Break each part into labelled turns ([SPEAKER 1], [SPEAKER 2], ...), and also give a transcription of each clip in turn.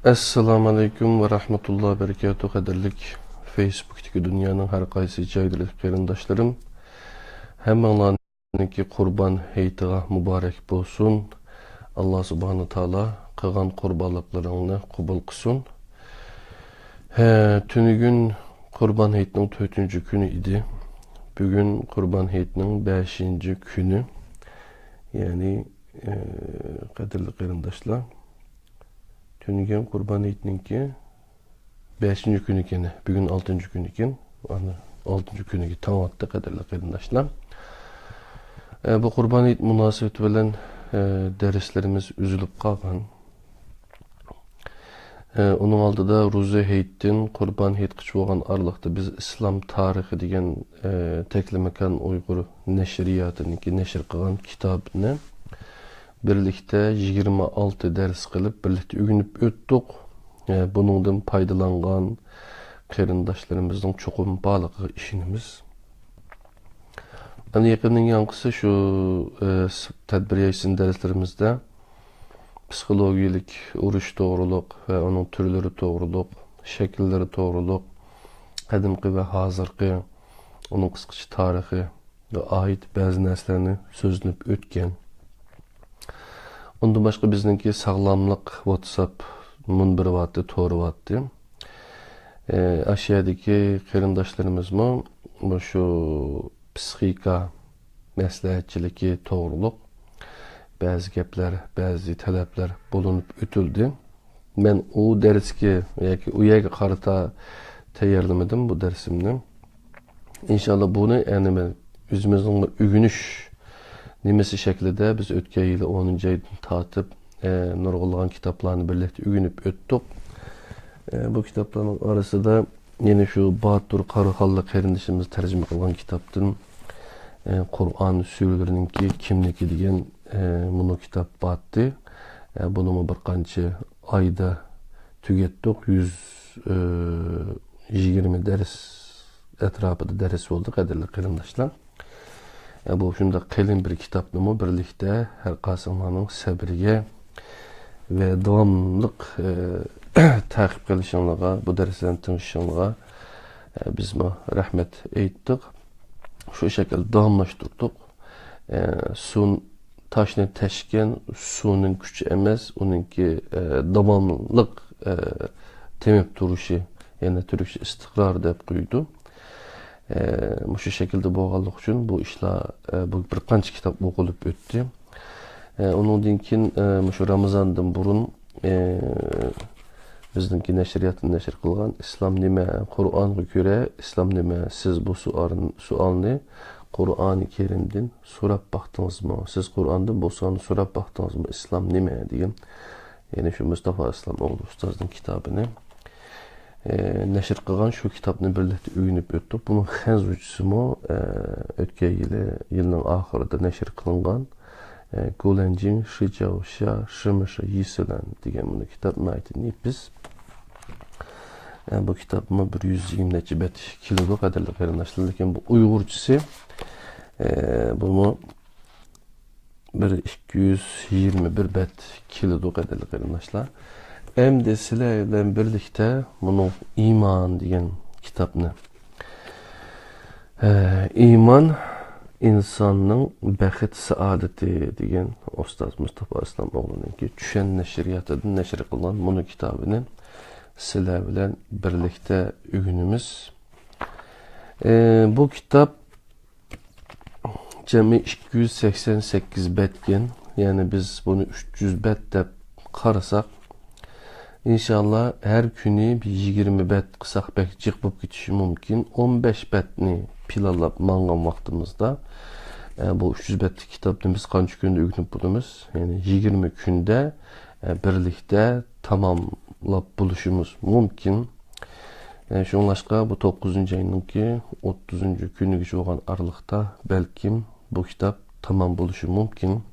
[SPEAKER 1] Assalamu alaikum ve rahmetullah ve berekatuhu kaderlik Facebook'taki dünyanın her qaysı joydagi qarindoshlarım. Hammalarningki Qurban hayitiga muborak bo'lsin. Alloh subhanahu taolo qilgan qurbonliklaringni qabul qilsin. Tünügün Qurban hayitining 4-günü idi. Bugün Qurban hayitining 5-günü. Yani qadirli qarindoshlar. Tünügen Qurban hayitininki 5-ci günü ekan. Bugün 6-cı gün ekan. Ana 6-cı günü tam atdı qadirli qarindoshlar. Bu Qurban hayit münasebeti bilan derslerimiz üzülüp qalgan. Onun aldıda Ruzi Heyt'in Qurban Heyt'qiç bolğan arlıqda biz İslam tarixi degen Teklimekan Uygur neşriyatınınki neşr qilgan kitabını birlikte 26 ders qilib birlikte ügünüp öttük. Bunundan paydalangan qarindoshlarımızın çoxum balığı işinimiz. Ani yakının yankısı şu tedbir yayısın derslerimizde psikologiyalik uruş doğruluk ve onun türleri doğruluk, şekilleri doğruluk, qədimki ve hazırki, onun qısqıcı tarihi ve ait bazı nəslərini sözlünüp ötken. Ondan başqa bizninki sağlamlıq WhatsApp munbiri vatdı, toru vatdı. Aşağıdaki qarindoshlarımız mı şu psixika məsləhətçiliki doğruluq, bazı gepler, bazı talepler bulunup ötüldü. Ben o derski, yoki o yerga qarata tayyorlamadim bu dersimni. İnşallah bunu yani ben özümüzün ügünüş nimesi şeklinde biz ötken yılı 10. aydan tatip nurgulagan kitaplarını birlikte ügünüp öttük. Bu kitapların arası da yine şu Batur Qarıxallı qarindoshimiz tercüme qilgan kitaptın Kur'an sürelerininki kimliki degan bunu kitap battı. Bunu bir qancha ayda tügettik. 120 ders etrafında ders oldu qadirli qarindoshlar. Bu şunda qalin bir kitapni birlikte her qasımlarning sabriga ve davamlıq takip qilishinglarga, bu derslarni tingishinglarga biz rahmet aytdik. Şu şekilde davamlaştırdık. Sun taşını teşken sunun gücü emas, onunki davamlıq temip duruşu, yani Türkçe istikrar dep qoydu. Şu şekilde bolğanlyk üçün bu işler bu bir qancha kitap oqulup ötdü. Onundan keyin şu Ramazandan burun bizdinki neşriyatını neşr qilgan İslam nima, Qur'onga ko'ra İslam nima, siz bu sualni Qur'oni Kerimdan so'rab baqdingizmi? Siz Qur'ondan bu sualni so'rab baqdingizmi? İslam nima degan, yani şu Mustafa Islamoğlu ustozning kitabını neşr qilgan şu kitapni birlikte ügünüp öttük. Bunun xanzuchisi ötken yılın ahirida neşr qilingan Gulenjin Shijiaosha Shimisha Yisulan degan bunu kitapni aytaylik biz. Bu kitapımı 120 neçe bet kiloda qadirli qarindoshlar, lekin bu Uyg'urchasi bunu 221 bet kiloda qadirli qarindoshlar. Endi sizlar bilan birlikte bunu iman degan kitapni iman insanның bəxt saadati degan ustoz Mustafa Islamoğlu'nunki Düşen neşriyatıdan neşr qilgan bunu kitabını sizlar bilan birlikte ügünümüz. Bu kitap cemi 288 betken, yani biz bunu 300 bet dep qarasak İnşallah her günü bir 20 bet qısaq bək jiq bo'lib ketishi mumkin. 15 betni planlab mangan vaqtimizda bu 300 betlik kitapni biz qancha kunda o'rganib bo'lamiz? Yani 20 kunda birlikte tamamlab buluşumuz mumkin. Şunlaşqa bu 9. ayınınki 30. günüge bo'lgan aralıqda belkim bu kitap tamam buluşu mumkin.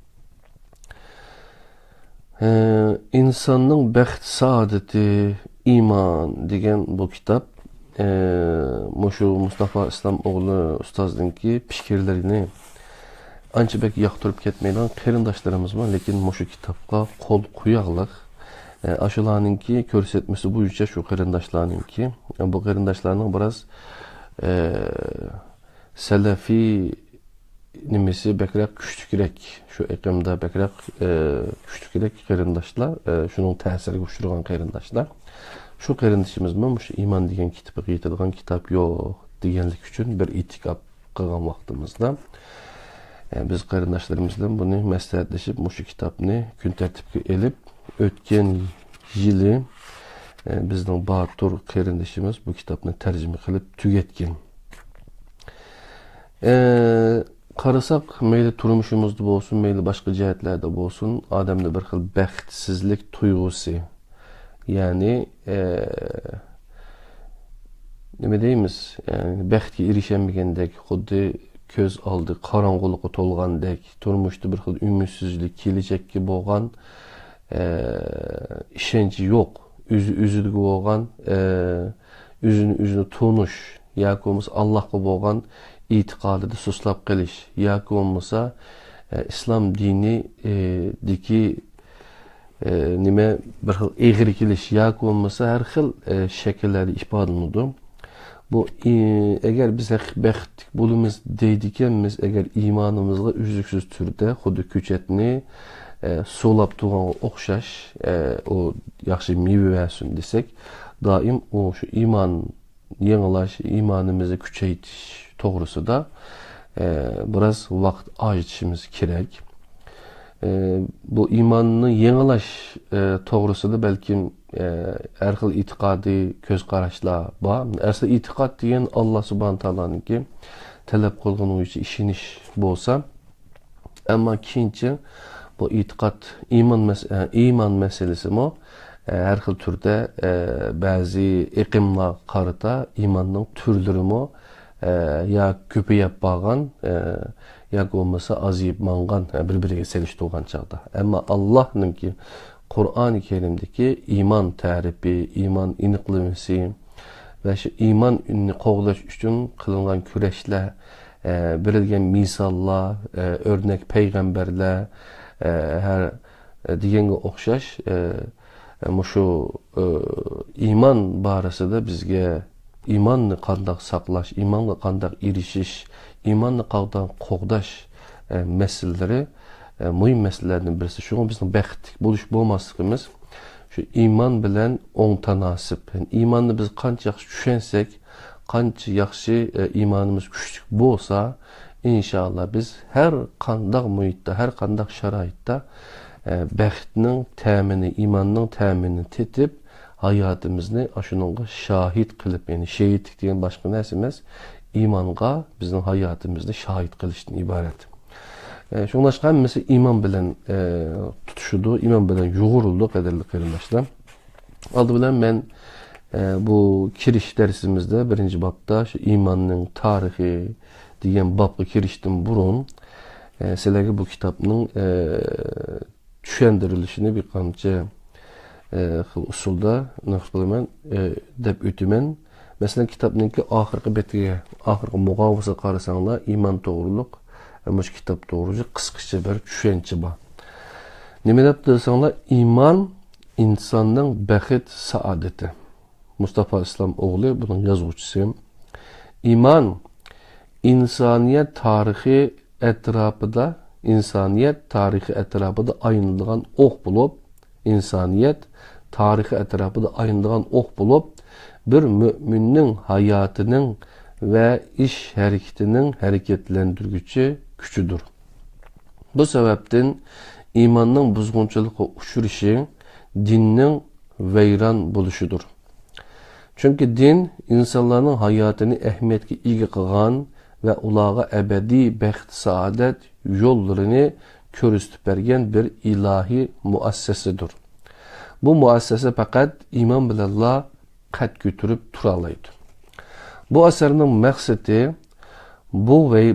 [SPEAKER 1] İnsanның bəxt saadeti iman degan bu kitap şu Mustafa Islamoğlu ustozdinki fikirlerini ancha bek yoqtirib ketmaydigan qarindoshlarimiz bor, lekin şu kitapga qo'l qo'yaqliq Aşılarınki körsetmesi boyunca şu qarindaşlarınki, bu qarindaşlarning biraz Selefi nimesi bekrak güçlükürek, şu iqimda bekrak güçlükürek qarindaşlar, şunun ta'siriga uchragan qarindaşlar. Şu qarindaşımız mı, şu iman degan kitapı qiytadigan kitap yo'q deganlik uchun bir itikab qilgan vaqtimizda biz qarindaşlarımız bilan buni maslahatlashib, şu kitapni kun tartibga elib, o'tgan yili bizning Batur qarindaşımız bu kitapni tarjima qilib tugatgan. Qarasak, meyli turmuşumuzda bo'lsin, meyli boshqa jihatlarda bo'lsin, odamda bir xil baxtsizlik tuyg'usi, ya'ni nima deymiz, yani baxtga erishamagendek, xuddi ko'z oldi qorong'ulikqa to'lgandek, turmushda bir xil umidsizlik, kelajakka bo'lgan ishonchi yo'q, o'ziga bo'lgan o'zini tunish yoki bo'lmasa Allohga bo'lgan itiqadida suslab qilish yoki bo'lmasa islom dinidagi nima bir xil egri kelish yoki bo'lmasa har xil shakllarda ifodalanadi. Bu agar biz baxt bo'lamiz deydiganmiz, agar iymonimizga uzluksiz turda xuddi ko'chatni suvlab turganga o'xshash o yaxshi meva bersin desak, doim o shu iymon yangilash, iymonimizni kuchaytirish to'g'risida biraz vaqt ayırishimiz kerak. Bu iymonni yangilash to'g'risida balkim har xil e'tiqodiy ko'z qarashlar bor. Asli e'tiqod degan Alloh subhanahu taoloninki talab qilgan o'yicha ishonish bo'lsa, ammo keyinchi bu e'tiqod iymon masalasi mo har xil turda ba'zi iqimlar qarata iymonning turlari mo ya ko'payib qolgan yoki bo'lmasa aziyib mangan bir-biriga selishtirgan chaqda. Ammo Allohninki Qur'oni Karimdagi iymon ta'rifi, iymon aniqlamasi va shu iymonni qo'g'lash uchun qilingan kurashlar, berilgan misollar, o'rnak payg'ambarlar har deganga o'xshash shu iymon borasida bizga iymonni qanday saqlash, iymonga qanday erishish, iymonni qanday qo'g'dash masalalari muhim masalalardan birisi. Shunga bizning baxtli bo'lish bo'lmasligimiz shu iymon bilan o'ng tanasib. Yani iymonni biz qancha yaxshi tushunsak, qancha yaxshi iymonimiz kuchli bo'lsa, inshaalloh biz har qanday muhitda, har qanday sharoitda baxtning ta'mini, iymonning ta'mini tetib hayotimizni shuningga shohid qilib, ya'ni shahidlik degan boshqa narsa emas, iymonga bizning hayotimizni shohid qilishdan iborat. Shuningdek hammasi iymon bilan tutishdi, iymon bilan yo'g'rildi, qadrli qarindoshlar. Oldi bilan men bu kirish darsimizda birinchi bobda shu iymonning tarixi degan bobga kirishdan burun sizlarga bu kitobning tushuntirilishini bir qancha usulda naqshlayman deb o'taman. Masalan, kitobningki oxirgi betiga, oxirgi muqovasiga qarasanglar, iymon to'g'riliq, shu kitob to'g'risida qisqacha bir tushuncha bor. Nima deb desanglar, iymon insonning baxt saodati. Mustafa Islom o'g'li buning yozuvchisi. Iymon insoniyat tarixi atrofida aynilgan o'q bo'lib, insoniyat tarixi atrofida aynilgan o'q bo'lib, bir mü'minning hayotining va ish harakatining harakatlantiruvchi kuchidir. Bu sababdan iymonning buzg'unchilikqa uchrashi dinning vayron bo'lishidir. Chunki din insonlarning hayotini ahamiyatga ega qilgan va ularga abadiy baxt saodat yo'llarini ko'rsatib bergan bir ilohiy muassasasidir. Bu muassasa faqat iymon bilanla qad ko'tarib tura oladi. Bu asarning maqsadi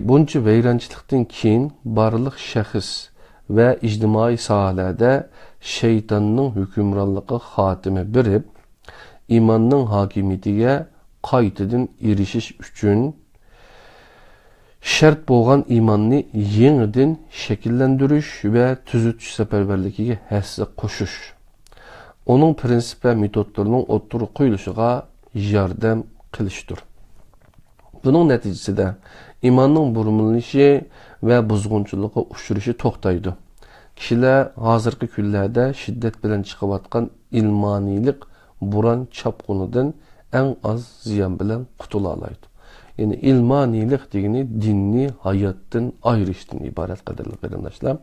[SPEAKER 1] buncha vayronchilikdan keyin barliq shaxs va ijtimoiy sohalarda shaytonning hukmronligiga xotima berib, iymonning hokimiyatiga qaytadan erishish uchun shart bo'lgan iymonni yangidan shakllantirish va tuzitish safarbarligiga hassa qo'shish. onun prinsip ve metodlarının oturuq qoyuluşuğa yardım qilishdir. Bunun neticesinde imanın burumlanışı ve buzgunçuluğa uçuruşu toxtaydı. Kişiler hazırki küllerde şiddet bilen çıkıvatkan ilmanilik buran çapqunudan en az ziyan bilen qutulalaydı. Yani ilmanilik degeni dinni hayattan ayrıştın ibaret kadarlı qarindaşlar.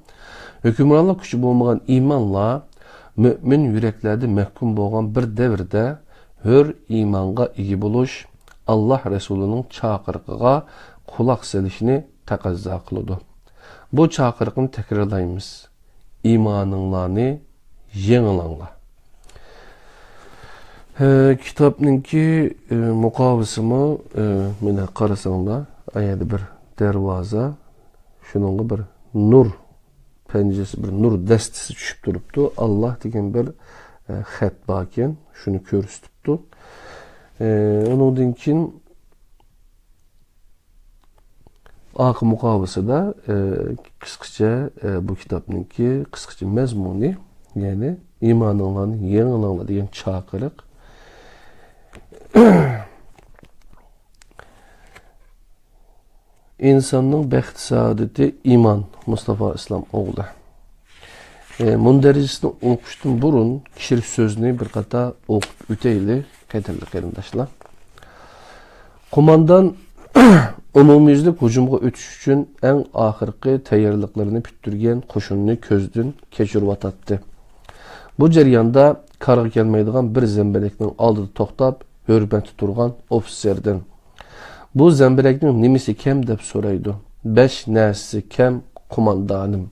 [SPEAKER 1] Hükümranlık gücü olmagan imanla mümin yüreklerde mehkum bolgan bir devirde hür imanға igi buluş Allah Resulü'nün çağırıqıga kulak selişini taqazza qılıdı. Bu çağırıqını tekrarlayımız. İmanınlarını yenilanla. Kitapninki muqavısımı mene qarasanglar ayada bir dervaza şununla bir nur penceresi bir nur destisi düşüp duruptu. Allah degan bir xat baken şunu körüstüptü. Ondan keyin Akı muqavısı da kısqacha bu kitapninki kısqacha mazmuni, yani imanınlarını yenilanla degan çağırıq. İnsanın bəxt saadeti iman. Mustafa İslam oğlu. Munderecesini oquşdan burun kişilik sözünü bir qata oqub öteyli qadirli qarindaşlar. Kumandan umumyüzlük hücumga ötüş üçün en ahirki tayyorliqlarini bitirgen qo'shinni ko'zdan kechirib atatdi. Bu jarayonda qarg'a kelmaydigan bir zambarakning oldida to'xtab, hurmat turgan ofitserdan bu zambarakning nimasi kam deb so'raydi. 5 narsasi kam qo'mondonim.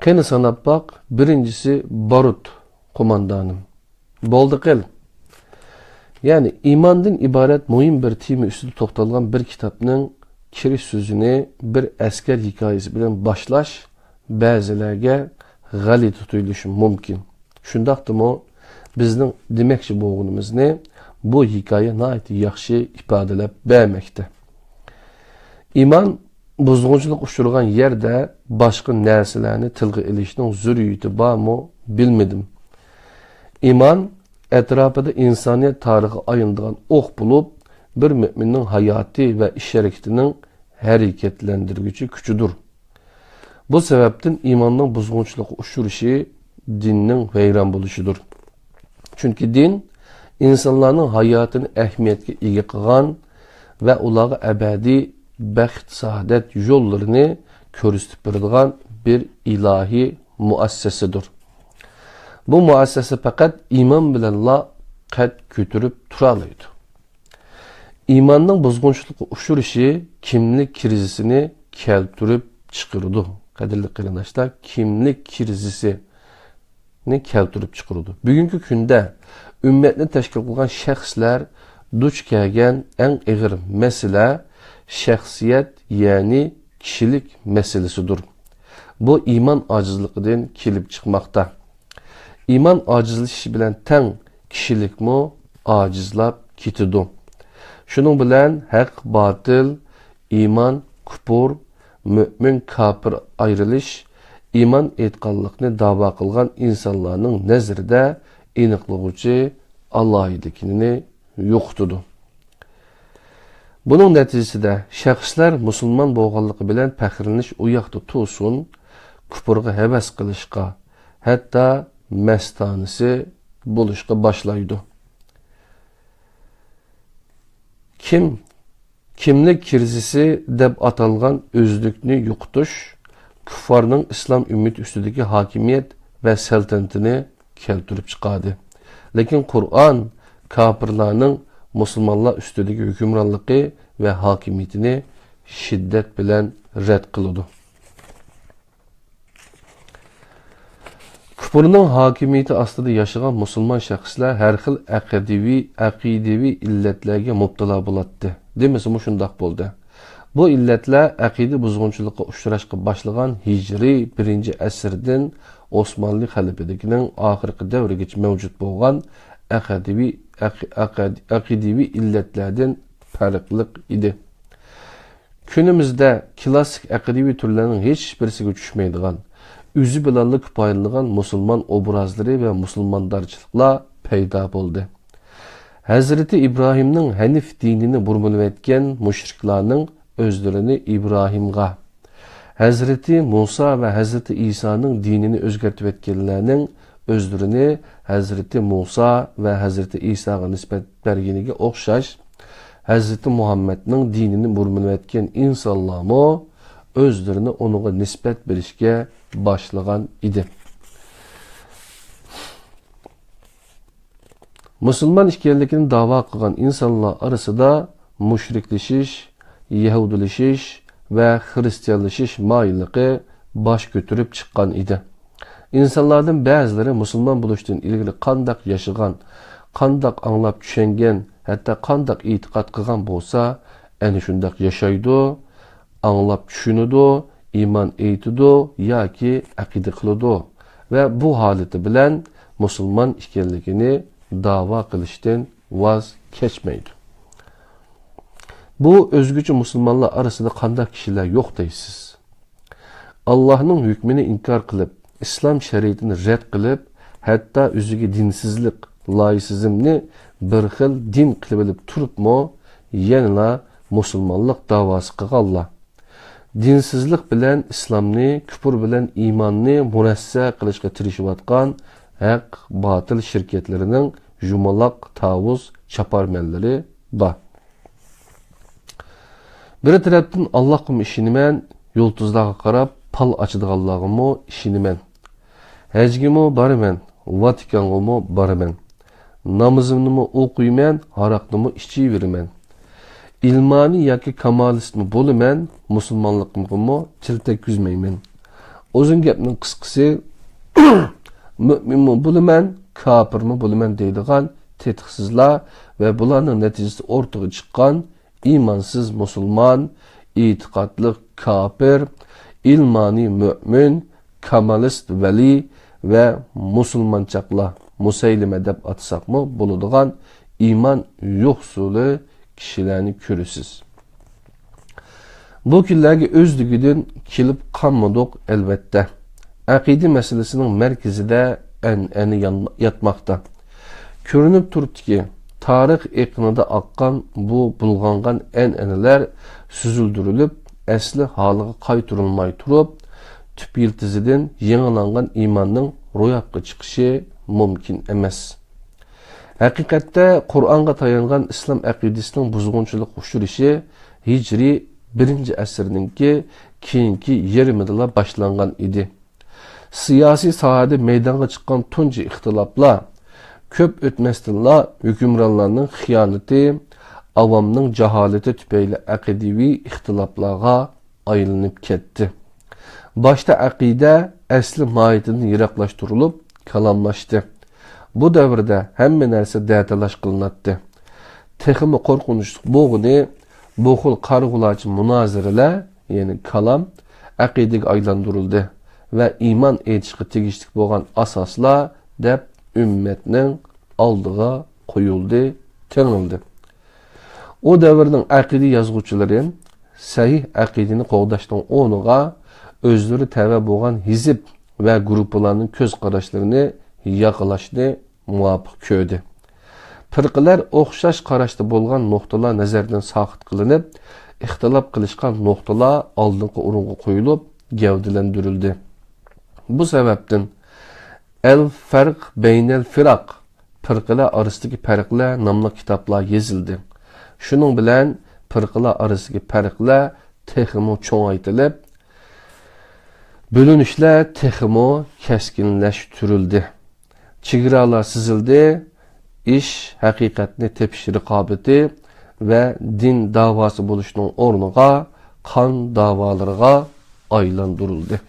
[SPEAKER 1] Qani sanab baq, birincisi barut qo'mondonim. Bo'ldi qil. Yani imandan ibaret mühim bir tema üstüde toxtalgan bir kitapның kiriş sözünü bir asker hikayesi bilen başlaş ba'zilarga g'alati tuyulishi mumkin. Shundaqdimi bizning demoqchi bo'lganimizni bu hikoya nihoyatda yaxshi ifodalab bermoqda. Iman buzg'unchilik uchragan yerda boshqa narsalarni tilga ilishning zurriyati bormi bilmadim. Iman etrafında insaniyet tarihi ayındıgan oq bulup bir müminin hayatı ve iş hareketinin hareketlendirgücü gücüdür. Bu sebepten imanın buzgunçuluğu uçuruşu dinin veyran buluşudur. Çünkü din insanların hayatını ehemmiyetke ega qilgan ve ularga ebedi bəxt saadet yollarını körüstüp beradigan bir ilahi muassesidir. Bu muassese fakat iman bilen la qad kötürüp turalaydı. İmanның buzgunçuluğu uçuruşu kimlik krizisini keltirip çıkırdı. Qadirli qarindaşlar, kimlik krizisini keltirip çıkırdı. Bugünkü günde ümmetni teşkil kılgan şəxslər duç kelgen en ağır mesele şəxsiyet, yani kişilik meselesidir. Bu iman acizliğinden kelip çıkmakta. İman acizleşi bilen ten kişilik mi acizlap kitidu. Şunun bilen hak batıl, iman kupur, mümin kapır ayrılış, iman etqanlıqni dava qılgan insanların nezirde eniqlıqçı Allah'idikini yoxtudu. Bunun neticesinde şəxslər musulman bolğanlığı bilen pəxriniş uyaqda tuğsun, kupurga heves qilishqa, hatta mestanesi buluşqa başlaydı. Kimlik krizisi deb atalgan özlükni yo'qotish kuffarning islom ümmet üstüdeki hakimiyet ve saltanatini keltirib chiqadi. Lekin Kur'an kafirlarning musulmonlar üstüdeki hükümranlığı ve hakimiyetini şiddet bilen red qiladi. Kufrning hakimiyeti aslida yaşagan musulmon şəxslər hər xil aqidevi illetlərə mubtala bo'ladi. Demasa shundoq bo'ldi. Bu illetlər aqida buzg'unchilikqa uchrashga başlagan hijriy 1-asrdan Osmanlı xalifaligining oxirgi davrigacha mavjud bo'lgan aqidevi illetlərdən farqli edi. Günümüzde klasik aqidevi türlərinin heç birisiga tushmaydigan, üzü bilanlı paylanan musulman obrazları ve musulmandarçılıkla peyda oldu. Hazreti İbrahim'nin Hanif dinini burmulup etken müşriklarning özlerini İbrahim'ga, Hazreti Musa ve Hazreti İsa'nın dinini özgertip etkenlerning özlerini Hazreti Musa ve Hazreti İsa'ga nispet bergeniga o'xshash Hazreti Muhammed'nin dinini burmulup etken insanlarmı özlerini onuga nispet berishga başlagan idi. Müslüman işkenlikini dava kılgan insanlar arasında müşrikleşiş, Yahudileşiş ve Hristiyanleşiş mayilliği baş götürüp çıkan idi. İnsanlardan bazıları Müslüman buluştuğun ilgili kandak yaşagan, kandak anlap düşengen, hatta kandak itikat kılgan bolsa, eni şundak yaşaydı, anlap düşünüdü, iman eytidu, ya ki akide kılıdı. Ve bu haleti bilen Müslüman işkenlikini dava kılıştan vaz geçmeydi. Bu özgücü Müslümanlar arasında kandak kişiler yok deysiz. Allah'ın hükmünü inkar kılıp, İslam şeriatini red kılıp, hatta özüge dinsizlik, laisizmni bir xil din kılıp turup mu, yenila Müslümanlık davası kıgalla. Dinsizlik bilen İslamni, küfür bilen imanni münesse kılışka tirişivatkan haq, batıl şirketlerinin jumalak, tavuz, çaparmenleri var. Bir taraftan Allah'ım işinimen, yoltuzdağa qarab, pal açıdığallağımı işinimen. Hecgimi barımen, Vatikanımı barımen. Namazımı okuymen, haraqlımı içi verimen. İlmani yaki kamalistmi bolumen, musulmanlıqımı tiltek yüzmeymen. Ozun gepnin kıskısı, mümin bulumen, kafir mi bulumen deydiğen tetiksizler ve bulanın neticesi ortaya çıkan imansız musulman, itikadlık kafir, ilmani mümin, kamalist veli ve musulmançakla Museylime dep atsak mı buluduğun iman yoksulu kişilerini körüsüz. Bu killerge özlügüdün kilip kanmadık elbette. Akidi meselesinin merkezi de eni yatmakta. Görünüp durdu ki, tarih eknada akkan bu bulgangan eniler süzüldürülüp, esli halığı kaytırılmay turup, tüp yıltızıdan yenilangan imanın royapka çıkışı mümkün emas. Hakikatte Kur'an'a tayangan İslam akidisinin buzgunçuluk uçuruşu Hicri 1. asırninki keyinki yarımıdala başlangan idi. Siyasi sahada meydana çıkan tunca ihtilapla, köp ötmestinla hükümranlarının xiyaneti, avamның cahaleti tüpeyle akidivi ihtilaplarga ayrılıp ketdi. Başta akide asli mahiyetinden yiraklaştırılıp kalamlaştı. Bu devirde hemme narsa dətalaş kılınatdı. Teximi korkunçluk boğunu, bu xil qarğulaç münazirələr, yani kalam, akidik aylandırıldı ve iman etişki tegişlik boğan asasla dep ümmetinin aldığa koyuldu, tenildi. O devirnin akidi yazgıçıları sahih akidini qoğdaşdan onuğa özleri təvə boğan hizip ve gruplarının köz qaraşlarını yaklaştı, muvafiq köydü. Firqalar o'xshash qarashda bo'lgan nuqtalar nazardan saqit qilinib, ixtilof qilishgan nuqtalar oldingi o'ringa qo'yilib, gavdalantirildi. Bu sababdan El-Farq Beynel Firaq, firqalar orasidagi farqlar nomli kitoblar yozildi. Shuning bilan firqalar orasidagi farqlar texmo cho'ngaytirilib, bo'linishlar texmo keskinlashtirildi. Chegaralar sizildi. İş, hakikatini tepiş rikabeti ve din davası buluşunun ornuğa, kan davalarına aylandırıldı.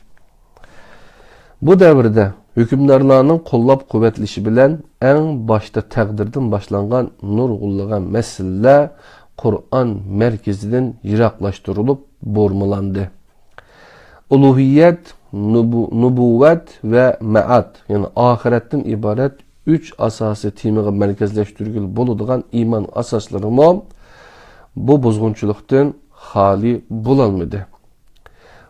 [SPEAKER 1] Bu devirde hükümdarlarının kollap kuvvetlişi bilen en başta takdirden başlangan nurgulluğun meseleler Kur'an merkezinin yiraklaştırılıp bormulandı. Uluhiyet, nubuvvet ve me'at, yani ahiretten ibaret 3 asası temiği merkezleştirgili boluduğun iman asasları mı bu bozgunçuluktan hali bulanmadı.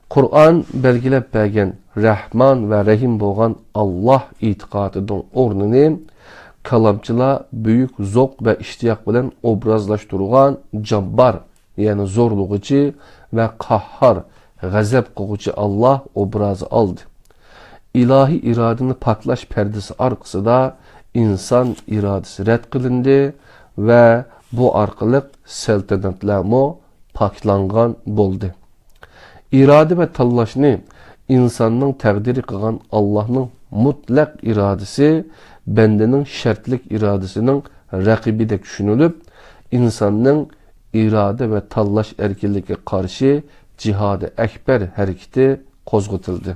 [SPEAKER 1] Kur'an belgilep bergen Rahman və Rəhim bolğan Allah etiqadının ornunu kalamçılar büyük zok və iştiyaq bilan obrazlaşdırğan Cabbar, yəni zorluğucu və qahhar, g'azab qilg'uchi Allah obrazı aldı. İlahi iradini paklash perdesi arqasida inson irodasi rad qilindi və bu arqılıq saltanatlarmo paklangan bo'ldi. İrade və tanlashni insonning taqdiri qilgan Allah'ның mutlaq iradesi bendening shartlik iradəsinin raqibidek tushunilib, insonning irade və tanlash erkinligiga qarshi cihad-ı ekber hareketi qo'zg'atildi.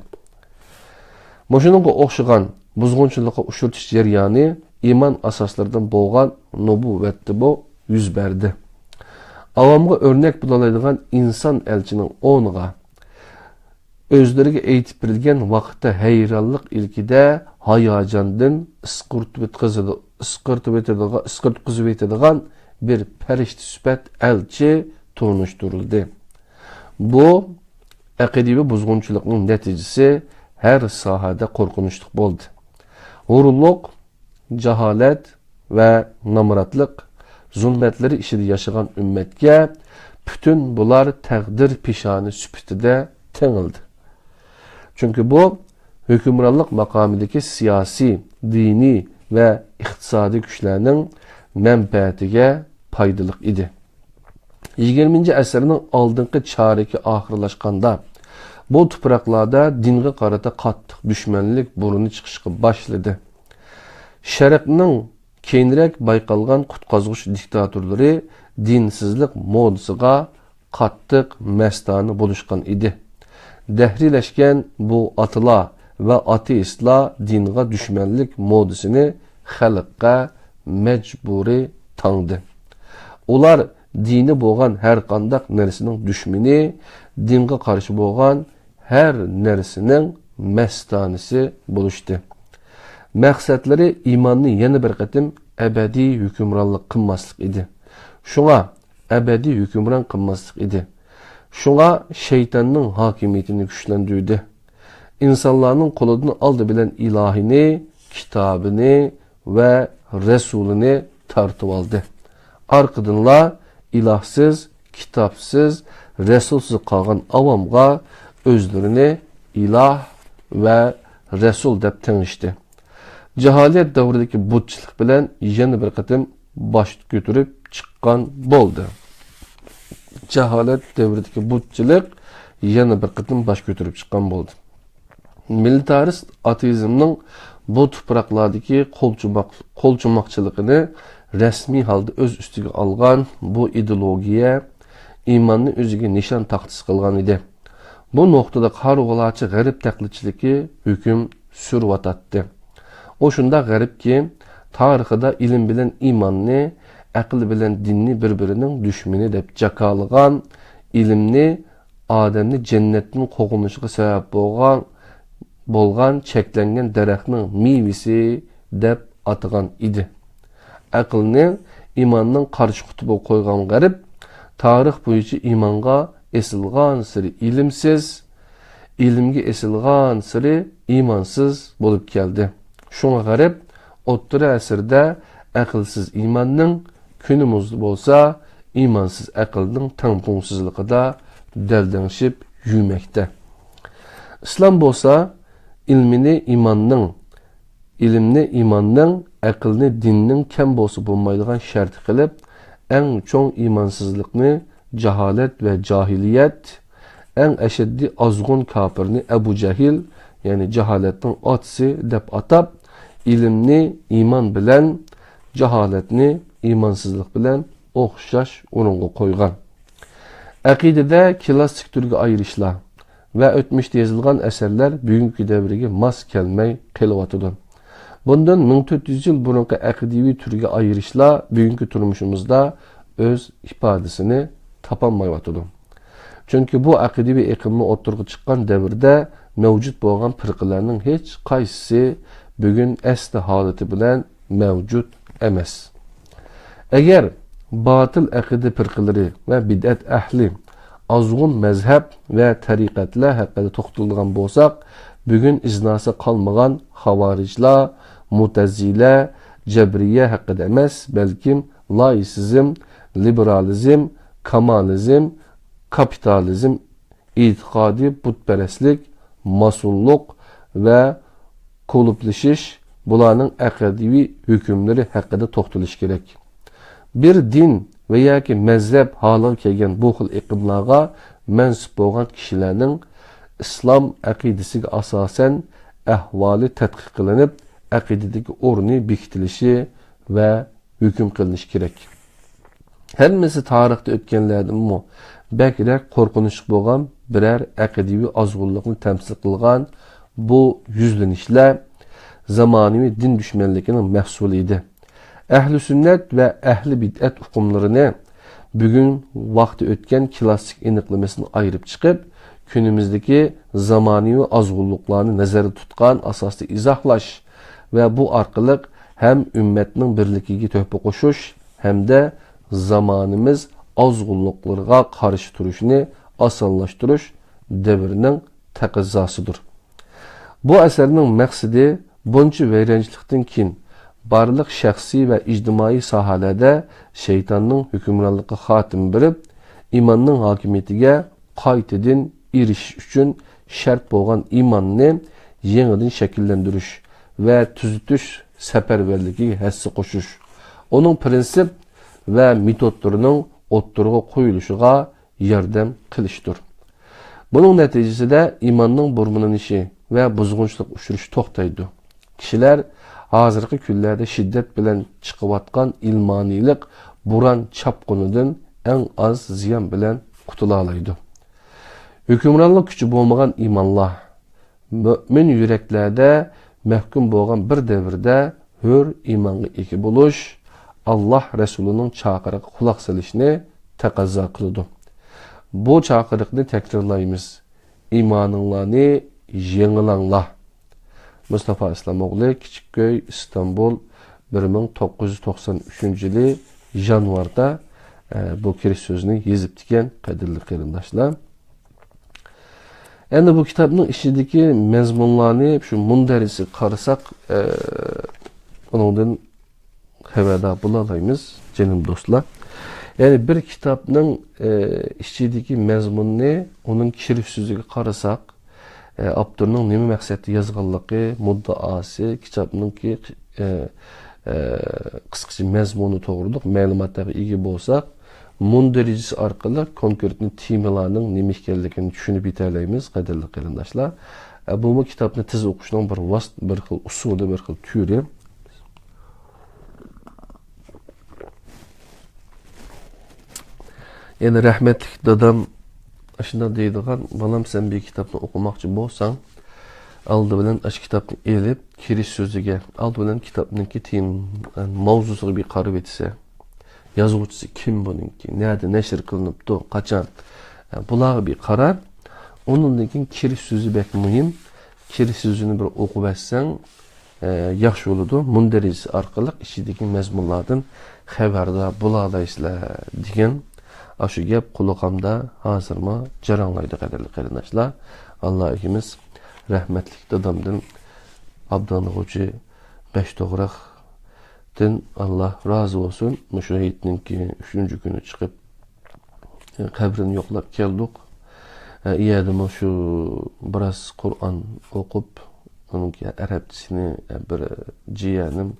[SPEAKER 1] Moşununga o'xshagan buzg'unchilikqa ushurtish jarayoni iman asoslaridan bo'lgan nubuvatda bu yuz berdi. Avamga örnek bo'laydigan inson elchining o'rniga o'zlariga aytib berilgan vaqtda hayronlik ilkida hayajondan isqirtib etadigan bir farishta sifat elchi turnuşturuldu. Bu aqidiy buzg'unchilikning natijasi her sahada korkunçluk oldu. Huruluk, cehalet ve namratlık zulmetleri içinde yaşayan ümmetke bütün bular takdir pişanı süpütüde tengildi. Çünkü bu hükümranlık makamındaki siyasi, dini ve iktisadi güçlerinin menfaatine paydalık idi. 20. əsrinin aldınqı çareki ahırlaşqanda bu topraklarda dinge qarata qattiq düşmanlik buruni chiqishga başladı. Şərqning keyinroq bayqalgan qutqazg'uchi diktatorlari dinsizlik modasiga qattiq mastani bo'lishgan edi. Dahrilashgan bu atlar va ateistlar dinga düşmanlik modasini xalqqa mecburi tangdi. Ular dini bo'lgan her qandaq narsaning düşmani, dinga qarshi bo'lgan her narsaning mastanisi bo'lishdi. Maqsadlari imanni yana bir qatim abadiy hukmronlik qilmaslik edi. Shunga abadiy hukmron qilmaslik edi. Shunga shaytonning hokimiyatini kuchlantirdi. İnsanlarning qo'lidan oldi bilan ilohini, kitobini va rasulini tortib oldi. Arqadanlar ilahsız, kitapsız, resulsuz qalğan avamga özlerini ilah ve resul deb tanıştı. Cehalet davridagi butchilik bilan yana bir qatim bosh ko'tarib chiqqan bo'ldi. Cehalet davridagi butchilik yana bir qatim bosh ko'tarib chiqqan bo'ldi. Militarist ateizmning bu tuproqlardagi qo'lchumoqchiligini resmi halde öz üstüge algan bu ideologiya imanni o'ziga nishon taxtis qilgan edi. Bu noktada qarg'alachi g'arib taqlidchiligi hukm survatdi. O shunda g'aribki, tarixida ilm bilan imanni, aql bilan dinni bir-birining dushmani deb jakalagan, ilmni odamni jannatning qo'g'inishiga sabab bo'lgan cheklangan daraxtning mevasi deb atagan edi. Aqlni imanning qarshi qutib qo'ygan g'arib tarix bo'yicha imonga esilgan siri ilimsiz, ilmga esilgan siri imonsiz bo'lib keldi. Shunga g'arib o'rta asrda aqlsiz imonning, kunimizda bo'lsa imonsiz aqlning tangpungsizligida daldangishib yurmoqda. Islom bo'lsa ilmni imonning, aqlni dinning kam bo'lsa bo'lmaydigan shart qilib, eng cho'ng imansizlikni jahalet ve cahiliyet, en eşeddi azgın kafirni Ebu Cehil, yani cehaletin atsı dep atap, ilimni iman bilen, cehaletni imansızlık bilen okşaş onunla koygan. Aqidede klasik türge ayrışlar ve ötmüşte yazılgan eserler bugünkü devrige mas kelmey kılıvatıdır. Bundan 1400 yıl burunki aqidivi türge ayrışlar bugünkü turmuşumuzda öz ifadesini tapanmayvatıdır. Çünkü bu aqidivi iqimni o'ttirg'i chiqqan davrda mevcut bo'lgan firqalarning hech qaysisi bugun asli holati bilan mevcut emas. Agar batil aqida firqalari va bid'at ahli azg'un mazhab va tariqatlar haqida to'xtalgan bo'lsak, bugün iznası kalmagan havaricla, mutezile, cebriye hakkında emas, belki laisizm, liberalizm, kamalizm, kapitalizm, itikadi, putperestlik, masunluk ve kulüpleşiş bularning aqdiviy hükümleri hakkında to'xtalish kerak. Bir din veya ki mezhep haliga kelgan bu xil iqimlarga mansub bo'lgan kishilarning islom aqidasiga asosan ahvoli tadqiq qilinib, aqidadagi o'rni bekitilishi va hukm qilinishi kerak. Hammasi tarixda o'tganlardan bakrak qo'rqinchli bo'lgan birer aqidiviy ozg'unlikni tamsil qilgan bu yuzlanishlar zamonaviy din düşmanligining mahsuli edi. Ahli sünnet ve ahli bid'at hukmlarini bugün vaqti o'tgan klassik aniqlamasini ayırıp çıkıp günümüzdeki zamonaviy azg'unliklarni nazarda tutgan asosda izohlash ve bu orqali hem ümmetning birligiga töhfa qo'shish hamda zamonimiz azg'unliklarga qarshi turishni osonlashtirish davrining taqozzosidir. Bu asarning maqsadi buncha vayronchilikdan keyin barliq shaxsiy va ijtimoiy sohalarda shaytonning hukmronligiga xotim berib, imonning hokimiyatiga qaytadan erishish uchun shart bo'lgan imonni yangidan shakllantirish va tuzitish safarbarligiga hassa qo'shish, uning prinsip va metodlarining o'ttirg'a qo'yilishiga yordam qilishdir. Buning natijasida imonning burmilanishi va buzg'unchilik uchrashi to'xtaydi. Kishilar hozirgi kunlarda shiddat bilan chiqayotgan ilmoniylik buran chapqunidan eng az ziyon bilan qutula oladi. Hukmronlik kuchi bo'lmagan imonlar mo'min yuraklarda mahkum bo'lgan bir davrda hur imonga ega bo'lish, Alloh rasulining chaqiriqiga quloq solishni taqozo qiladi. Bu chaqiriqni takrorlaymiz. İmaninglarni yengilanglar. Mustafa İslamoğlu, Kichikköy, İstanbul, 1993 yılı yanvarda bu kirish sözünü yezib diken qadirli qarindoshlar. Endi bu kitobning ichidagi mazmunlarni shu mundarisi qarasak, undan xabardor bo'la olamiz, jinim do'stlar. Yani bir kitobning ichidagi mazmunni, uning kirish so'ziga qarasak, avtorning nima maqsadda yozganligi, muddaosi, kitobningki qisqacha mazmuni to'g'riliq ma'lumotlarga ega bo'lsak, mundarijisi orqali konkretni temalarning nima ekanligini tushunib yetalaymiz, qadrli qarindoshlar. Bu kitobni tez o'qishning bir xil usuli, bir xil turi. Yani rahmetli dadam aşında deydigan, balam sen bir kitapni okumakçı bolsan, aldı bilen aş kitapni elip, kirish sözüge, aldı bilen kitapninki tim, mavzusuga bir qarab etse, yazuvchisi kim bununki, nerede neşir kılınıptı, kaçan, bularga bir qarar, onundan keyin kirish sözü bek muhim, kirish sözünü bir okup etsen, yaxshi bo'ladi. Mundarijisi orqali ichidagi mazmunlardan xabardor bo'lalaysizlar degan Aşı gap qulağımda hazırma jaranglaydı qadirli qarindoshlar. Allah ikimiz rahmetlik dadamdan Abdanlıqçı beş to'g'raqdan Allah razı olsun. Müşahidninki 3. günü çıkıp qabrini yo'qlab keldik. İyadimi şu biraz Kur'an okup onunki Arapçasını bir jiyanim,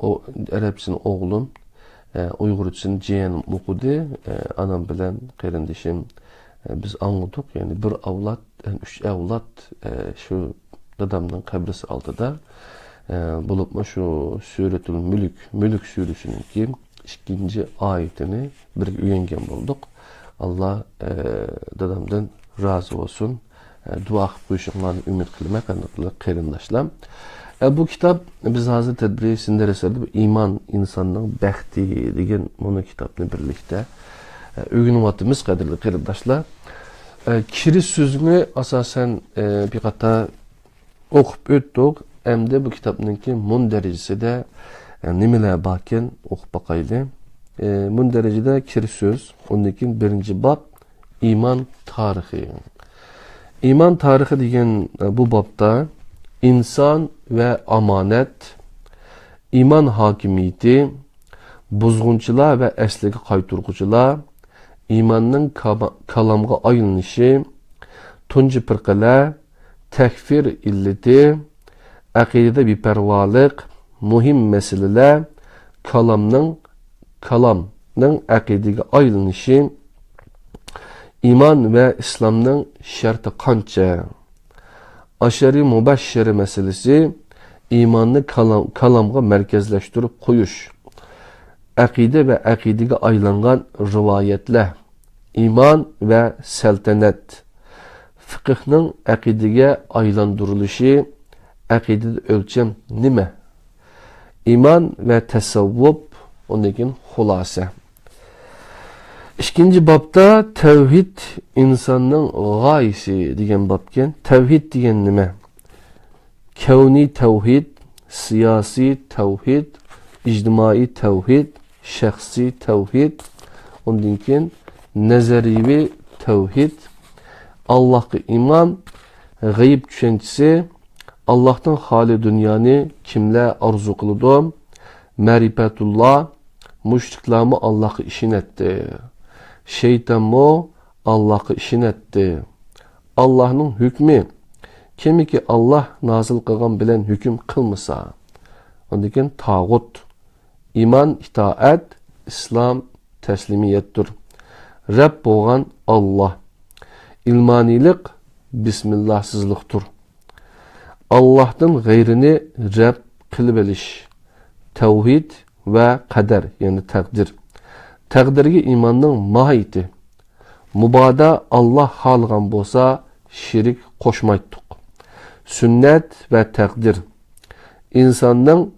[SPEAKER 1] o Arapçasını oğlum Uygurçasını jiyanim okudu. Anam bilen qarindishim biz anladık. Yani bir avlat, 3 avlat şu dadamdan qabrisi aldıda bulupma şu Suretül Mülk suresinin ki 2. ayetini bir üyengen bulduk. Allah dadamdan razı olsun. Dua qilishinglarni umid qilmay qanday qarindoshlar. Bu kitap biz hazır tedbiri sindar eserde iman insanның baxti degan bunu kitapni birlikte öğreniyotimiz qadrli qarindoshlar. Kirish sözünü asasen bir qator o'qib o'tdik. Endi bu kitapninki mundarijisi de nimalar barkan o'qib baqayli. Mundarijida kirish söz, ondan keyin 1. bab iman tarixi. İman tarihi degan bu bobda inson ve amanet, iman hakimiyeti, buzg'unchilar ve asliga qaytarg'uchilar, imanning kalamga aylanishi, tunji firqalar, takfir illeti, aqidada beparvolik, muhim meseleler, kalamning aqidaga aylanishi, iman ve İslam'ның şartı qancha, aşari mubashshiri meselesi, imanni kalamga merkezleştirip qo'yish, aqida ve aqidaga aylangan rivayetler, iman ve saltanat, fiqhning aqidaga aylandırılışı, aqidada ölçem nima, iman ve tasavvuf, ondan keyin xulasa. İkinci babda tevhid insanın gayesi degan babken. Tevhid degan nima? Kevni tevhid, siyasi tevhid, ictimai tevhid, şahsi tevhid, ondan keyin nazarivi tevhid, Allah'a iman, gayb düşüncesi, Allah'tan hali dünyanı kimler arzu kılıdı, marifetullah, müşriklerimi Allah'a işin etti. Şeytan mı Allah'ı işin etti. Allah'ın hükmü kimi ki Allah nazil kılgan bilen hüküm kılmasa, ondan keyin tağut, iman itaat, İslam teslimiyettir. Rab boğan Allah, ilmanilik bismillahsızlıktır. Allah'tan gayrini Rab kılıp eliş, tevhid ve kader yani takdir. Takdirge imanның mahiyeti. Mubada Allah halgan bolsa şirik koşmayttık. Sünnet ve takdir. İnsanның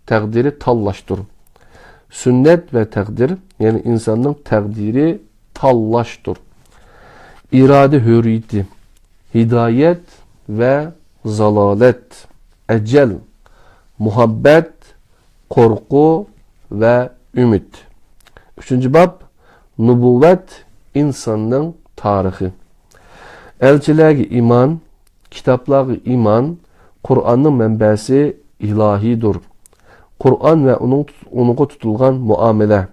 [SPEAKER 1] takdiri tallaştır. Sünnet ve takdir yani insanның takdiri tallaştır. İrade hürriyeti. Hidayet ve zalalet. Ecel. Muhabbet, korku ve ümit. Üçüncü bab, nübüvvet insanın tarihi. Elçilerge iman, kitaplarga iman, Kur'an'ın menbesi ilahidir. Kur'an ve onunla tutulgan muamele.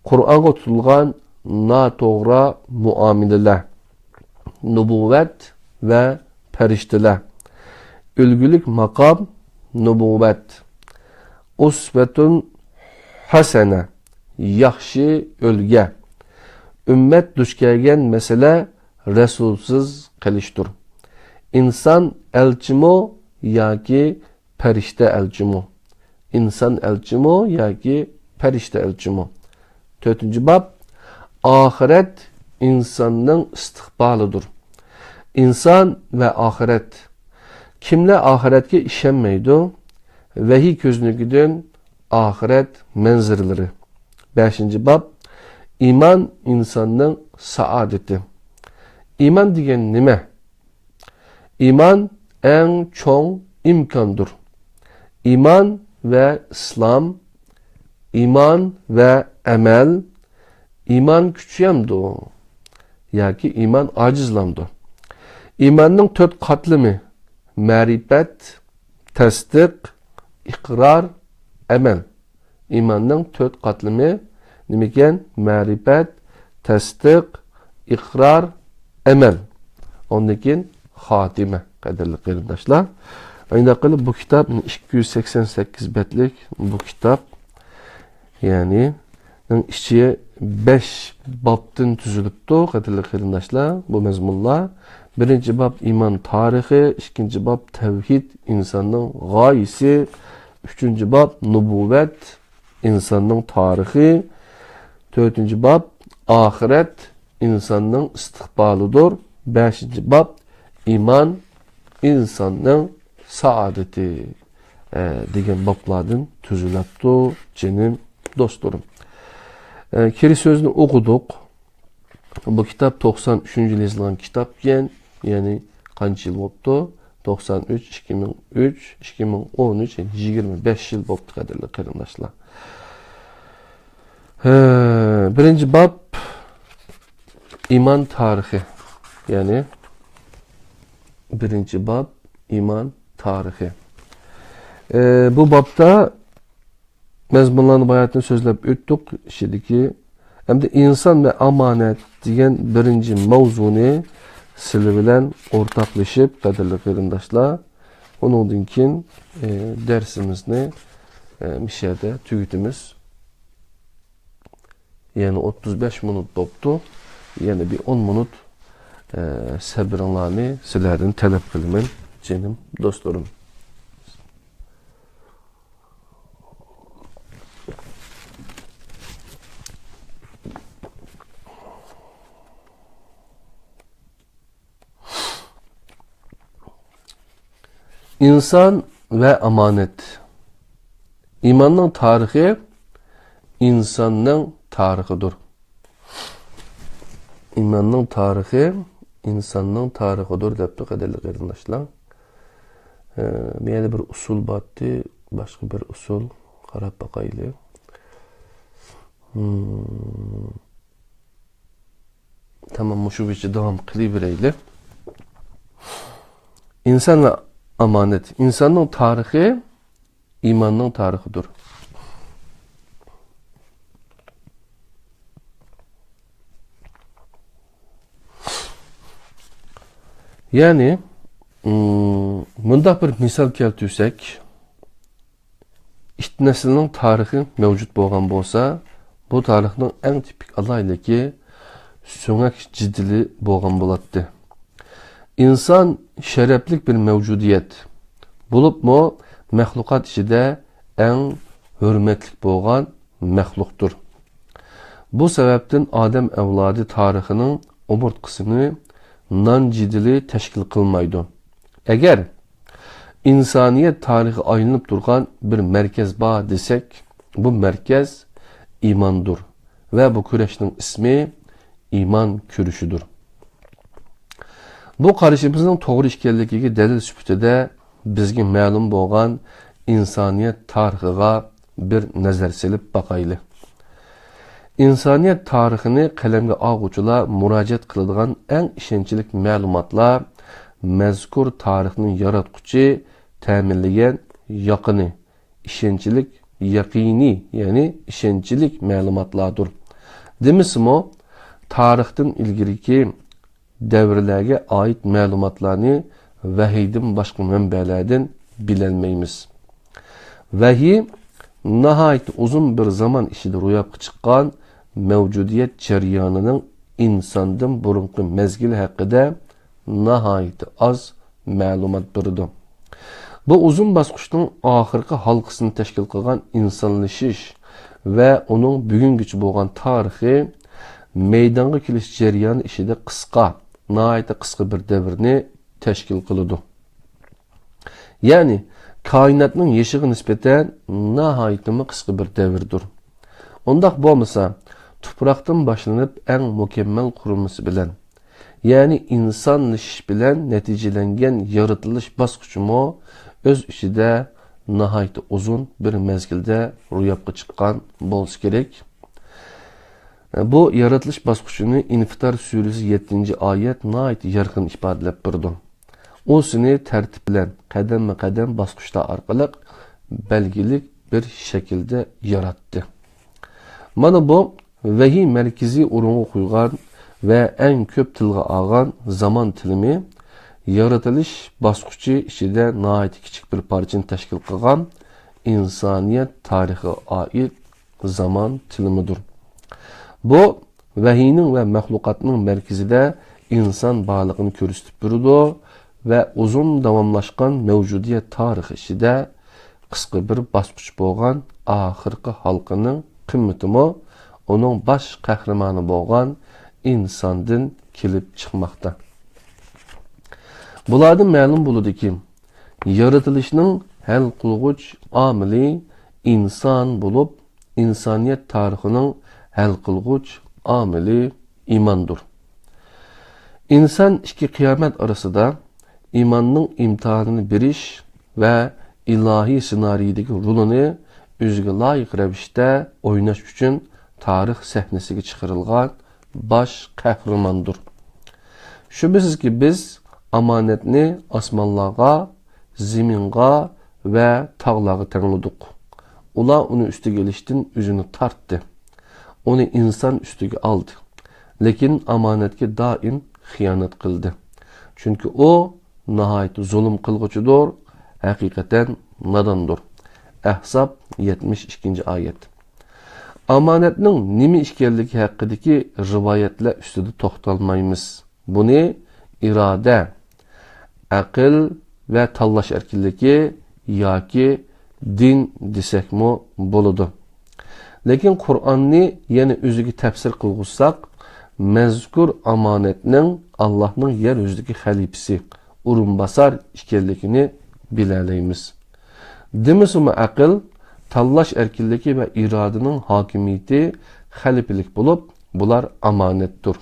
[SPEAKER 1] Kur'an'a tutulgan natoğra muameleler. Nübüvvet ve perişteler. Ülgülük makam, nübüvvet. Usvetun hasene. Yaxşı ölge. Ümmet duş kelgen mesele Resulsüz kılıştır. İnsan elçimo ya ki perişte elçimo. İnsan elçimo ya ki perişte elçimo. 4. bab, ahiret insanın istikbalıdır. İnsan ve ahiret. Kimle ahiretke işenmeydi? Vehi közünü güdün ahiret menzirleri. 5. bab, iman insanın saadeti. İman degen nime? İman en çoğun imkandır. İman ve İslam, iman ve emel, iman küçüyemdi. Ya ki iman acizlamdı. İmanın 4 katlımı, marifet, tasdik, ikrar, emel. İmanның 4 katlımı nemeken? Marifet, tasdik, ikrar, emel. Ondan hatime kadarlı kıyırdaşlar. Aynı akıllı bu kitap 288 betlik bu kitap yani içiye 5 babdan tüzülüptü kadarlı kıyırdaşlar bu mezmunlar. 1. bab iman tarihi, 2. bab tevhid insanın gayesi, 3. bab nübüvvet insanın tarihi, 4. bab ahiret insanın istikbalıdır, 5. bab iman insanın saadeti degan bablardan tüzülepti cenim dostlarım. Kiri sözünü okuduk. Bu kitap 93. yıl yazılan kitap yani kaç yıl oldu? 93, 2003, 2013, yani 25 yıl oldu kadarlı kardeşler. 1. bab iman tarihi yani birinci bab iman tarihi. Bu babda mezmunlarını bayatını sözlep öttük. Şimdiki hem de insan ve amanet diyen birinci mevzunu sizler bilen ortaklaşıp kadirli kıyırındaşlar. Onun için dersimizni bir şeyde tüyütümüz. Yani 35 minut doptu. Yani bir 10 minut sabırlarını sizlerden talep kılımın canım dostlarım. İnsan ve amanet. İmanın tarihi insanın tarihidir. İmanın tarihi insanın tarihidir depti kaderli kardeşler. Bir usul battı, başka bir usul karab bakaylı. Tamam, şu biçi devam kılıvereyli. İnsan ve amanet. İnsanın tarihi imanın tarihidir. Yani bunda bir misal keltirsek, İşte neslinin tarihi mevcut boğan bolsa, bu tarihinin en tipik alaylı ki söngak ciddili boğan bolattı. İnsan şereflik bir mevcudiyet. Bulup mu mehlukat içinde en hürmetlik boğan mehluktur. Bu sebepten Adem evladı tarihinin omurtkısını nan ciddili teşkil kılmaydı. Eğer İnsaniyet tarihi ayınıp durgan bir merkez bağ desek, bu merkez imandır. Ve bu küreşnin ismi iman kürüşüdür. Bu karışımızın doğru işkelliği delil süpütede bizge ma'lum bolgan insaniyet tarihiga bir nazar selip bakaylı. İnsaniyet tarihini kalemge ağuçula müracaat kıladigan en işençilik ma'lumatlar mezkur tarihinin yaratkuçu təminləyən yakını, işençilik, yakini yani işençilik məlumatlardır. Demişim o, tarihten ilgiriki devirlərə ait məlumatlarını vahiyden başka mənbələrdən bilənməyimiz. Vahiy, nəhayət uzun bir zaman içinde rüyab çıkan mevcudiyet ceryanının insandan burunqı mezgil haqqında nəhayət az məlumat birdi. Bu uzun basqışның ahırkı halkasını teşkil kılgan insanlaşış ve onun bugünkü bolgan tarihi meydanga keliş jaryanı işide kıska, nəhayət kıska bir devirni teşkil kılıdı. Yani kainatның yeşiği nispeten nəhayət kıska bir devirdir. Ondaq bolmasa, tupraqdan başlanıp en mükemmel kurulması bilen, yani insanlaşış bilen neticelengen yaratılış basqıçımı öz içinde nəhayət uzun bir mezgilde rüyapqa çıqqan bolsa gerek. Bu yaratılış basqıçını İnfitar suresi 7. ayet nəhayət yarqın ifadelep birdi. O seni tertiplen, kadem kadem basqıçlar arqalıq belgilik bir şekilde yarattı. Mana bu vahiy merkezi urunğa qoygan ve en köp tilga ağan zaman tilimi yaratılış basqıçı içinde nəhayət kiçik bir parçanı teşkil kılgan insaniyet tarihi ait zaman tilimidir. Bu vahiynin ve məhlukatının merkezinde insan bağlılığını körüstüp durdu ve uzun davamlaşkan mevcudiyet tarihi içinde kısa bir basqıç bolgan ahırkı halkının kıymetimi onun baş kahramanı bolgan insandan kelip çıkmakta. Bulardan ma'lum buludu ki, yaratılışının hal qılğuç amili insan bulup, insaniyet tarixinin hal qılğuç amili imandır. İnsan iki kıyamet arasında imanның imtihanını biriş ve ilahi senariyodagi rolunu özüge layık ravishda oynash uchun tarix sahnasiga chiqarilgan baş kahramandır. Şüphesiz ki biz amanetni osmonlarga, ziminga ve tağlağı tanıdık. Ula onu üstüge geliştin yüzünü tarttı. Onu insan üstüge aldı. Lekin amanetke daim hıyanet kıldı. Çünkü o nihayet zulüm kılgıcıdır, hakikaten nadandır. Ahzab 72. ayet. Amanetning nima ishkanligi haqidagi rivoyatlar ustida to'xtalmaymiz. Buni iroda, aql va tanlash erkinligi yoki din desakmi bo'ladi. Lekin Qur'onni yana o'ziga tafsir qilg'usak, mazkur amonatning Allohning yer yuzidagi xalifasi, o'rinbosar ekanligini bilalaymiz. Demisimi aql, tanlash erkinligi va irodaning hokimiyati xalifilik bo'lib, bular amonatdir.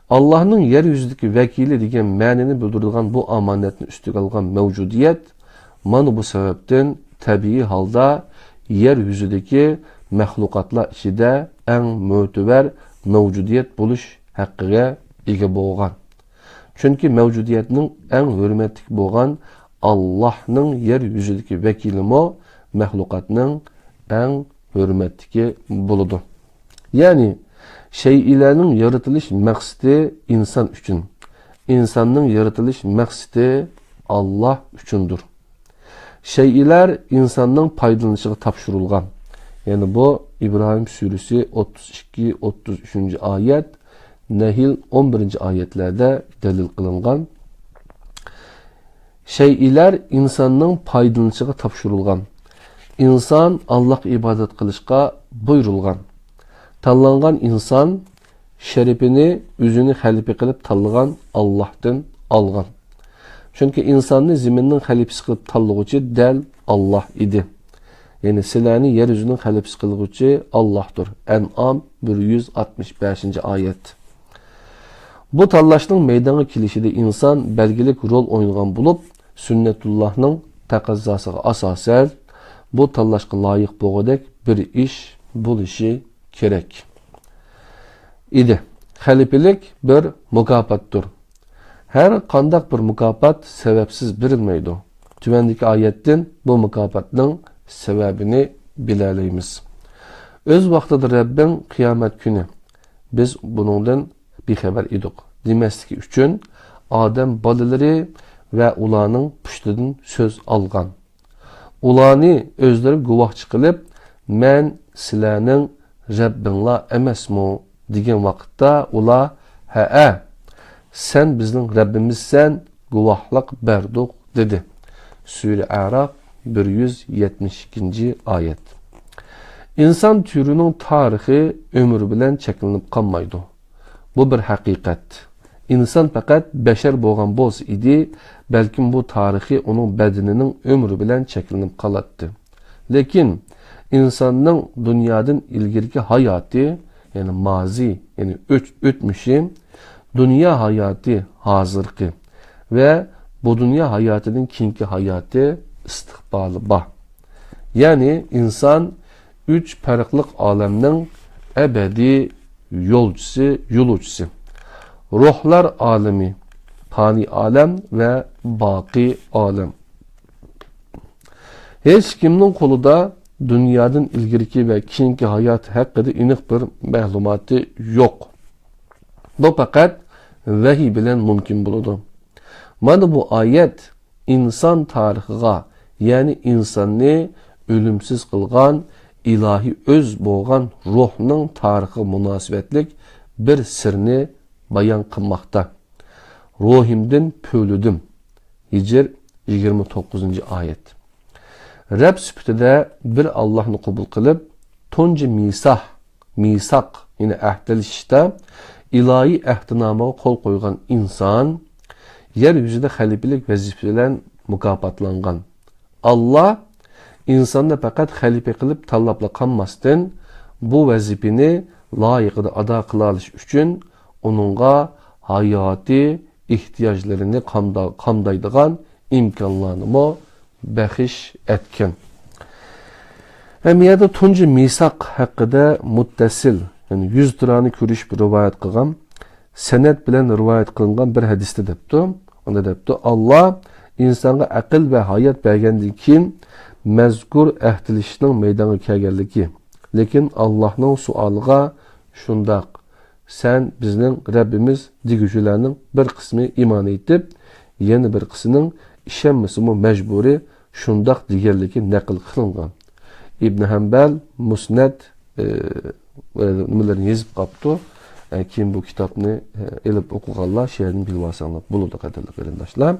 [SPEAKER 1] Allohning yer yuzidagi vakili degan ma'noni bildiradigan bu amonatni ustiga olgan mavjudiyat mana bu sababdan tabiiy holda yer yuzidagi mahluqotlar ichida eng mo'tabar mavjudiyat bo'lish haqqiga ega bo'lgan. Chunki mavjudiyatning eng hurmatli bo'lgan Allohning yer yuzidagi vakilimi mahluqotning eng hurmatli bo'ladi. Ya'ni şeylerinin yaratılış maqsadi insan üçün. İnsanın yaratılış maqsadi Allah üçündür. Şeyler insanın paydalanışına tapşırılgan. Yani bu İbrahim suresi 32-33. ayet, Nehil 11. ayetlerde delil kılıngan. Şeyler insanın paydalanışına tapşırılgan. İnsan Allah ibadet kılışka buyurulgan. Tanlangan insan şerefini üzünü halife kılıp tanlagan Allah'tan algan. Çünkü insanı ziminin halifesi kılıp tanlıgıcı del Allah idi. Yani silahını yeryüzünün halifesi kılıgıcı Allah'tır. En'am 165. ayet. Bu tanlaşның meydana kilişide insan belgelik rol oynagan bulup, sünnetullahның taqazzasıga asasen bu tanlaşqa layık boğudek bir iş buluşu gerek idi. Halifelik bir mukafatdır. Her qandaq bir mukafat sebepsiz verilmeydi. Tüvendeki ayetten bu mukafatның sebebini bilaleymiz. Öz vaqtida Rabbim kıyamet günü biz bunundan bir haber idik. Demesligi üçün Adem balaları ve ulanın püştüdün söz algan. Ulanı özleri guvahçı qilib, men sizlarning Rabbinglar emasmi degan vaqtda ular ha sen bizning Rabbimizsen guvahlik berdik dedi. Sure Araf 172. ayet. İnsan türünün tarihi ömür bilen çekilinip kalmaydı. Bu bir hakikat. İnsan fakat beşer boğan boz idi, belki bu tarihi onun bedeninin ömrü bilen çekilinip kalattı. Lekin insanın dünyadan ilgirki hayatı, yani mazi, yani ötmüşü, dünya hayatı hazırki ve bu dünya hayatının kinki hayatı istikbalı bah. Yani insan üç farklı alemnin ebedi yolcusu. Ruhlar alemi, fani alem ve baki alem. Hiç kimnin koluda dünyadan ilgirki ve kinki hayat hakkında iniq bir ma'lumoti yok. Bu fakat vahiy bilen mümkün buludu. Mana bu ayet insan tarihiga, yani insanni ölümsüz kılgan, ilahi öz boğan ruhның tarihi münasibetlik bir sirni bayan kılmakta. Ruhimden pölüdüm. Hicr 29. ayet. Rab sübtide bir Allah'ını kabul kılıp, tonca misak, yine ahdilişte ilahi ahdinamaya kol koygan insan, yeryüzünde halifelik vazifesiyle mukapatlangan. Allah, insanı fakat halife kılıp talapla kanmasdan, bu vazifini layıkıda ada kılaliş üçün, onunla hayati ihtiyaçlarını kamdaydıgan imkanlarını bəxiş etken. Hem tuncu misak hakkında muttasil, yani 100 lirani körüş bir rivayet kılgan, senet bilen rivayet kılıngan bir hadiste depti. Onda depti Allah insonga aql va hayot bergandan keyin mazkur ahdilishning maydonga kelganligi. Lekin Allohning suoliga shundoq sen bizning Rabbimiz diguvchilarning bir qismi iymon etib, yana bir qismining ishonmasimi majburiy shundoq deganligi naql qilingan. İbn Hanbal Musnad nimalarni yozib qopti. Kim bu kitobni elib o'qiganlar she'rini bilib olsanlar bo'ladi qadrli qarindoshlar.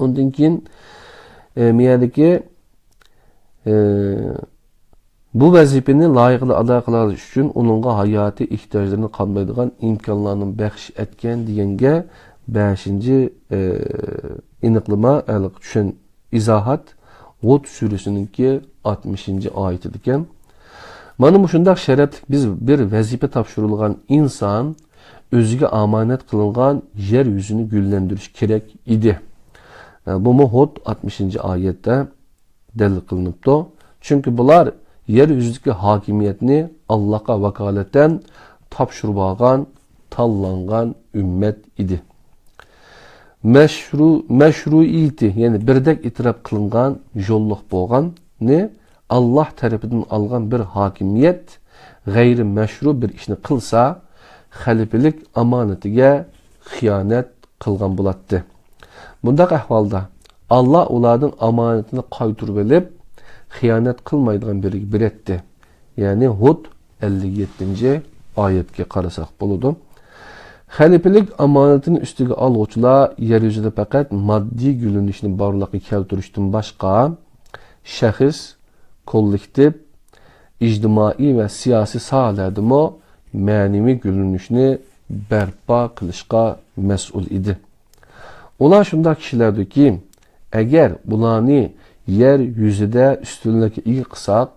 [SPEAKER 1] Undan keyin miyadagi bu vazifani loyiqli ado qilish uchun uningga hayoti ehtiyojlarini qonmaydigan imkonlarni baxsh etgan deganga 5-chi aniqlama tushun izohat Hud surasininki 60-cı oyati ekan. Mana bu shundoq sharatlik biz bir vazifa topshirilgan inson o'ziga omonat qilingan yer yuzini gullantirish kerak edi. Bu Hud 60-cı oyatda dalil qilinibdi. Chunki bular yer yuzidagi hokimiyatni Allohga vakolatan topshirib olgan, tanlangan ummat edi. Meşruiyeti yani birdek itiraf kılıngan yolluk boğan ne Allah tarafından algan bir hakimiyet gayri meşru bir işini kılsa halifelik amanetiga xiyanet kılgan bulattı. Bundaq ahvalda Allah ularning amanetini qaytırıp elib xiyanet kılmaydigan bir etti. Yani Hud 57-ci ayetga qarasak buludu. Halifelik amanetini üstüge alğuçular yeryüzüde fakat maddi gülünüşünü barlıqı keltirishdan başqa şəxs, kollektiv, ictimai ve siyasi sahalardımı mənəvi gülünüşünü bərpa qilishqa məsul idi. Ular şunda kişilərdir ki, əgər bularni yer yüzüdə üstünlükə iyi qısaq,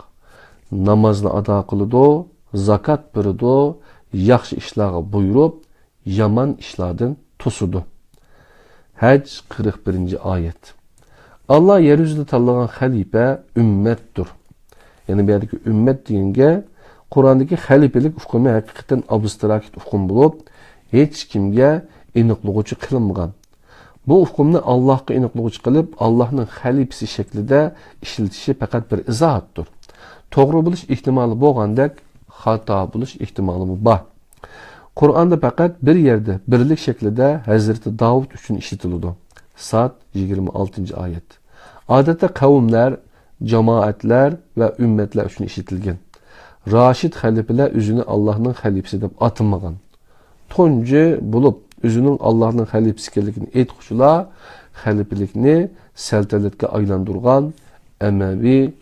[SPEAKER 1] namazını ada qılıdı, zakat biridu, yaxşı işlağı buyurub, yaman işlardan tosudu. Hac 41-ci ayet. Allah yeryüzüde tanlanan halife ümmettir. Yani bir yerdeki ümmet deyince Kur'an'daki halifelik ufkumu hakikaten abstrak ufkum bulup hiç kimge iniqlıqçı kılınmagan. Bu ufkumni Allah'a iniqlıqçı kılıp Allah'ın halifesi şeklinde işletişi fakat bir izahattir. Doğru buluş ihtimali boğandek hata buluş ihtimali var. Kur'an'da fakat bir yerde birlik şeklinde Hazreti Davud için işitildi. Sad 26. ayet. Adette kavimler, cemaatler ve ümmetler için işitilgen. Raşid halifeler üzünü Allah'ın halifesi de atılmagan. Toncu bulup üzünün Allah'ın halifesi kelligini aytquchilar halifelikni saltanatga aylandırgan Emevi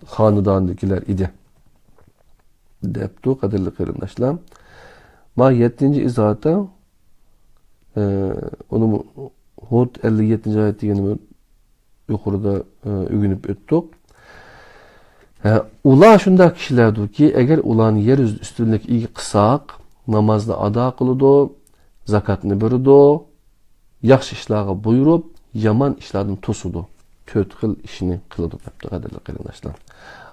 [SPEAKER 1] xonadonidagilar idi. Deptu qadrli qarindoshlar. Ma 7-ci izohda onu Hud 57-ci ayet deganimi yuqorida ögünüp ötdik. Ular şunda kişilerdir ki eğer ularni yer üstünlük iyi qısaq, namazını ada qılıdı, zakatını berdi, yaxşı işlarga buyurup, yaman işlardan tosudu. 4 xil işini qılıdı depti qadrli qarindoshlar.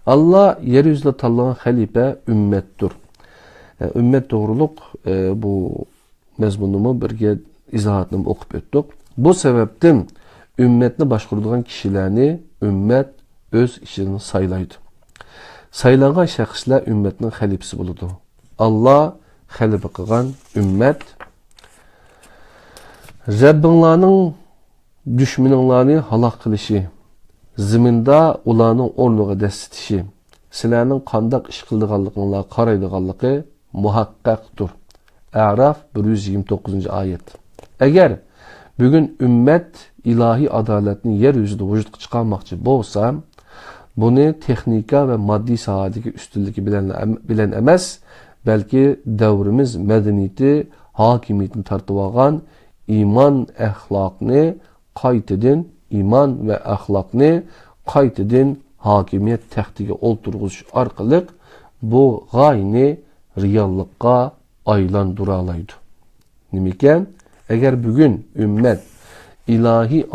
[SPEAKER 1] Allah yer yüzüde tanlanan halife ümmettir. Ümmet doğruluk bu mezmunumu birge izahatını okup ötdük. Bu sebepten ümmetni başqurduğan kişilerini ümmet öz işini saylaydı. Saylangan şəxslər ümmetin xəlifisi buludu. Allah xəlife qılğan ümmət Rabbinlarning düşmənlərini halaq qilishi, zimində ularning o'rniga dəstitishi, sizlarning qandaq iş qildiganliginizga qaraydiganligi muhaqqaqdir. A'raf 129. ayet. Agar bugun ümmet ilahi adaletini yer yüzüde vücudga chiqarmoqchi bo'lsa, buni texnika ve maddi sahadagi üstünlüğü bilen emas, belki davrimiz medeniyeti, hakimiyetini tartib olgan iman ahlakını qaytadan iman ve ahlakını qaytadan hakimiyet taxtiga o'ltirg'ish orqali bu g'oyani reallikqa aylandiralaydi. Nima ekan? Agar bugun ümmet ilahi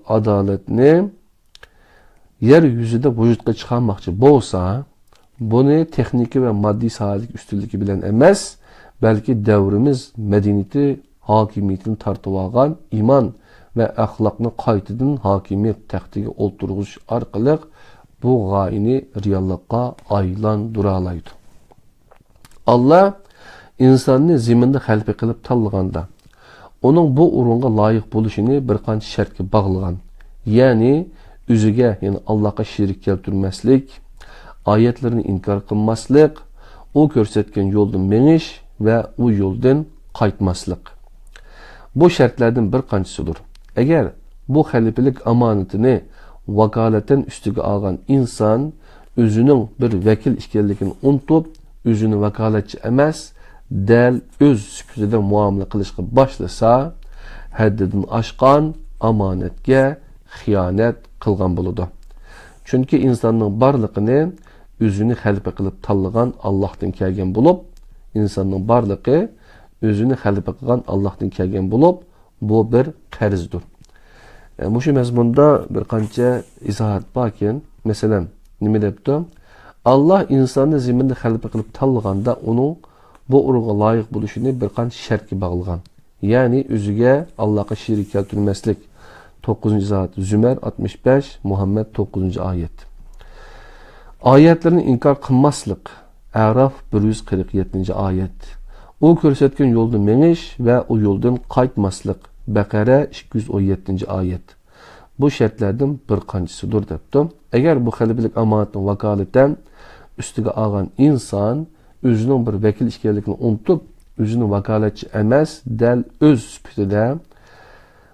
[SPEAKER 1] adaletini yer yüzüde vücudga chiqarmoqchi bo'lsa, Buni texniki ve maddi sahadik üstünlüğü bilen emas, belki devrimiz medeniyeti hakimiyetini tartıp algan iman ve ahlakını qaytadan hakimiyet taxtiga olturğuş arqılıq bu gayini reallıqqa aylandıralaydı. Allah insanı ziminde xəlqi qılıb tanlığanda, onun bu urunga layık buluşunu bir qancha şartga bağlagan. Yani üzüge, yani Allah'a şirik keltirmeslik, ayetlerini inkar qılmaslik, o körsetken yoldan meniş ve o yoldan qaytmaslik. Bu şartlardan bir qanchasidir. Eğer bu xalifelik amanatını vakaleten üstüge algan insan özünün bir vekil işgalligini unutup, özünü vakaletçi emas, del öz süpütüden muamele kılışqa başlasa, haddidin aşqan amanetge xiyanet kılgan buludu. Çünkü insanın barlıqını özünü xalife kılıp tanlıgan Allah'tan kelgen bulup, insanın barlıqı özünü xalife kılgan Allah'tan kelgen bulup, bu bir qarzdır. Muşu mezmunda bir qancha izahat bakin, mesela nime depti? Allah insanı ziminde xalife kılıp tanlığanda onun bu uruğa layık buluşunu bir qancha şartga bağlagan. Yani özüge Allah'a şirik keltirmeslik. 9. izahat Zümer 65, Muhammed 9. ayet. Ayetlerini inkar qılmaslık. Araf 147. ayet. O körsetken yolda meniş ve o yoldan qaytmaslık. Bakara 217. ayet. Bu şartlardan bir qanchasidir depti. Eğer bu xalifelik amanatın vakaleten üstüge algan insan özünün bir vekil işgalligini unutup, özünün vakaletçi emas, del öz süpütüde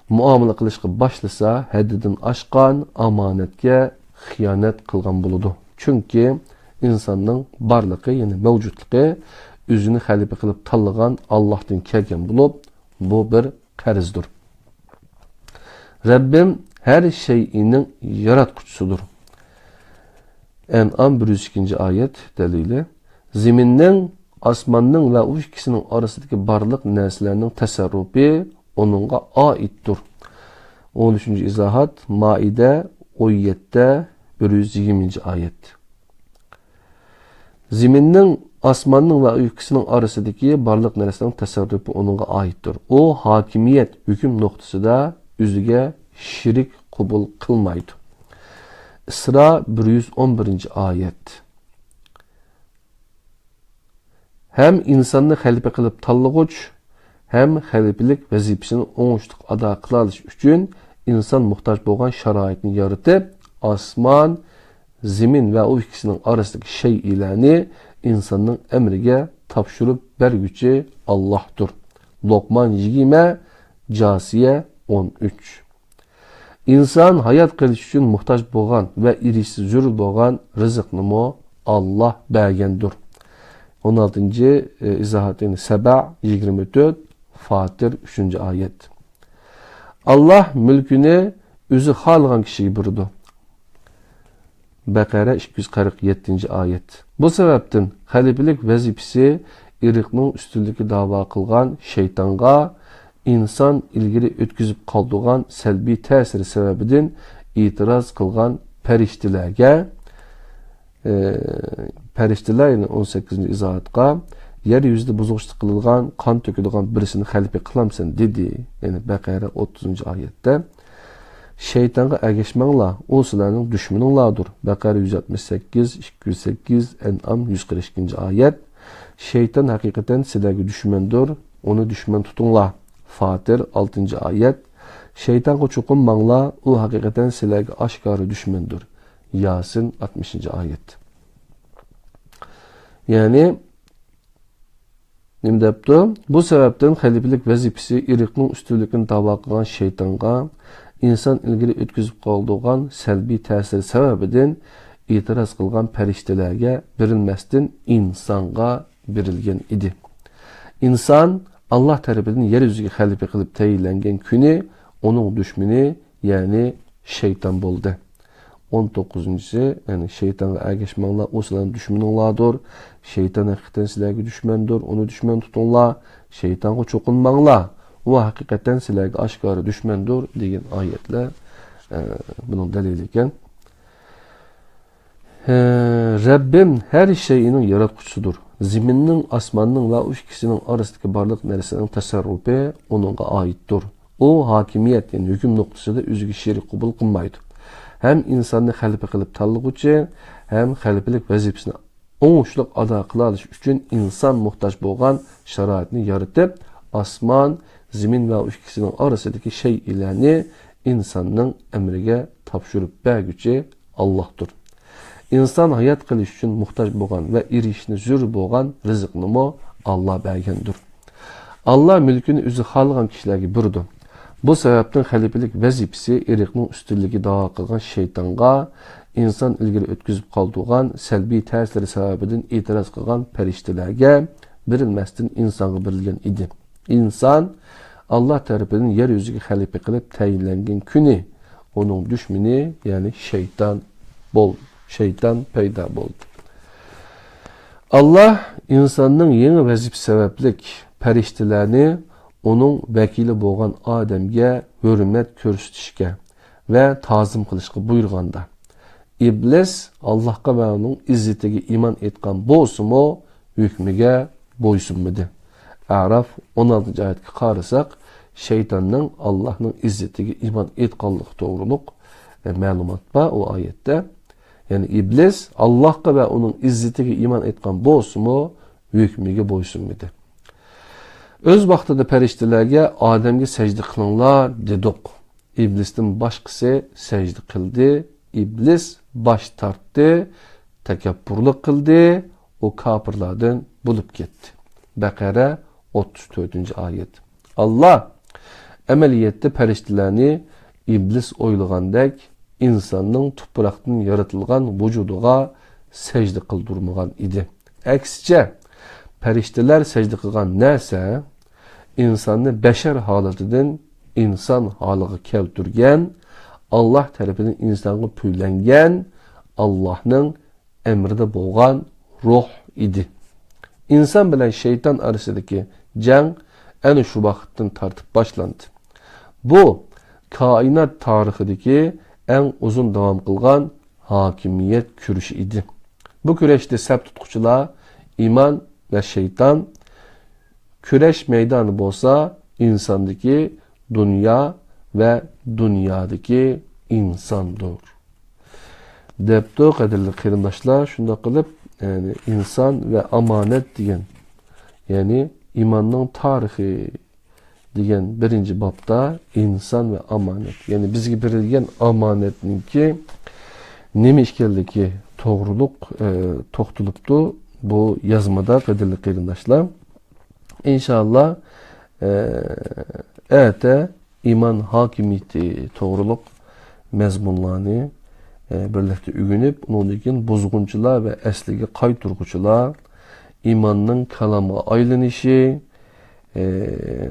[SPEAKER 1] muamele kılışqa başlasa, haddidin aşqan amanetge xiyanet kılgan buludu. Çünkü insanın barlığı, yani mevcutluğu özünü xalife kılıp tanlıgan Allah'tan kelgen bulup, bu bir qarzdır. Rabbim her şeyinin yaratkucusudur. En'am 102. ayet delili. Ziminin, asmanның ve o ikisinin arasındaki barlıq neslerinin tasarrufi onunla aittir. 13. izahat Maide 17'de 120. ayet. Ziminin, asmanның ve o ikisinin arasındaki barlıq neslerinin tasarrufi onunla aittir. O hakimiyet hüküm noktası da üzüge şirik kubul kılmaydı. İsra 111. ayet. Hem insanını xalife kılıp tanlıguç, hem xalifelik vazifesini oňuşluk ada kılalış üçün insan muhtaç bolgan şaraitini yaratıp, asman, zimin ve o ikisinin arasındaki şey ilani insanın emrige tapşırıp bergüçü Allah'tır. Lokman 20, Casiye 13. İnsan hayat kılış üçün muhtaç bolgan ve irisi zürül bolgan rızıkını mo Allah bergendir. 16. izahatini Seba 24, Fatir 3. ayet. Allah mülkünü özü halgan kişiye buyurdu. Bakara 247. ayet. Bu sebepten halifelik vazifesi irikning üstünlüğü dava kılgan şeytanga insan ilgili ötküzüp kaldığan selbi tesiri sebebiden itiraz kılgan periştilerge Periştilerin 18. izahatqa yeryüzünde buzuluşluk kılılgan, kan tökülügan birisini halife kılamsın dedi. Yani Bakara 30. ayette. Şeytanga ergeşmenla, o sizlerinin düşmanınladır. Bakara 168, 208, En'am 142. ayet. Şeytan hakikaten sizlerge düşmandır, onu düşman tutunla. Fatir 6. ayet. Şeytanqa çokunmanla, o hakikaten sizlerge aşkarı düşmandır. Yasin 60. ayet. Yani bu sebepten halifelik vazifesi irikning üstünlüğünü dava kılgan şeytanga insan ilgili ötküzüp kaldığan selbi tesiri sebebiden itiraz kılgan periştelerge birilmesden insanga birilgen idi. İnsan Allah tarafından yeryüzüge halife kılıp teyinlengen günü onun düşmanı yani şeytan boldu. 19. yani şeytana ergeşmenler o sizlerin düşmanınlardır. Şeytan hakikaten sizlerge düşmandır. Onu düşman tutunlar. Şeytana çokunmanlar. O hakikaten sizlerge aşkarı düşmandır. Degen ayetler bunun deliliken. Rabbim her şeyinin yaratquchudur. Ziminning, osmonning va u ikkisining orasidagi barliq narsaning tasarrufi onunğa aittir. O hakimiyet, yani hüküm noktasida o'ziga sherik qabul qilmaydi. Hem insonni xalifa qilib tanlag'uchi, hem xalifalik vazifasini o'ngishli ado qila olish uchun inson muhtoj bo'lgan sharoitni yaratib, osmon, zimin va u ikkisining orasidagi shaylarni insonning amriga topshirib berguchi Allohdir. İnsan hayat qilish uchun muhtoj bo'lgan va erishishni zo'r bo'lgan rizqni Allah bergandir. Allah mülkünü o'zi xohlagan kishilarga berdi. Bu sebepten xalifalik vazifasi eriqning ustunligi da'vo qilgan shaytonga, inson ilgari o'tkazib qoldirgan salbiy ta'siri sababidan e'tiroz qilgan farishtalarga berilmasdan insonga berilgan edi. İnson Allah tarafidan yer yuziga xalifa qilib tayinlangan kuni onun düşmani, ya'ni şeytan paydo bo'ldi. Allah insanın yeni vazif sebeplik farishtalarni onun vekili bo'lgan odamga hurmat ko'rsatishga va ta'zim qilishga buyurganda, iblis Allohga va uning izzatiga iymon etgan bo'lsa-mu, hukmiga bo'ysunmadi. Araf 16-oyatga qarasak, şeytanning Allohning izzatiga iymon etganligi to'g'riliq ma'lumot bor o oyatda. Yani iblis Allah'a ve onun izzetiga iman etgan bo'lsa-mu, hukmiga bo'ysunmadi. Öz vaqtida farishtalarga Adamga sajda qilinglar dedik. İblisning boshqasi sajda qildi. İblis bosh tortdi, takabburlik qildi, o kafirlardan bo'lib ketdi. Baqara 34-oyat. Allah amaliyotda farishtalarni iblis o'ylagandek insanın tuproqdan yaratılgan vücuduga secde kıldırmagan idi. Aksice, farishtalar secde qilgan narsa insanı beşer halatidan insan haliga keltirgan, Allah tarafidan insonga puylangan, Allah'ның emrida bo'lgan ruh idi. İnsan bilan şeytan arasidagi jang ana shu vaqtdan tartib boshlandi. Bu kainat tarixidagi en uzun devam kılgan hakimiyet kürüşü idi. Bu küreşte sep tutkuçular, iman ve şeytan, küreş meydanı bolsa insandaki dünya ve dünyadaki insandır. Depto kadirli kıyırdaşlar, şunda kılıp yani insan ve amanet diyen, yani imanın tarihi degan birinci babda insan ve amanet. Yani bizga berilgan amanetninki nima ekanligi to'g'riliq to'xtalibdi bu yozmada qadrli qarindoshlar. İnşallah erta iman hakimiyeti to'g'riliq mazmunlarni birlikte ügünüp, onundan bozguncular ve asliga qayturg'uchilar, imanning kalamga aylanışı,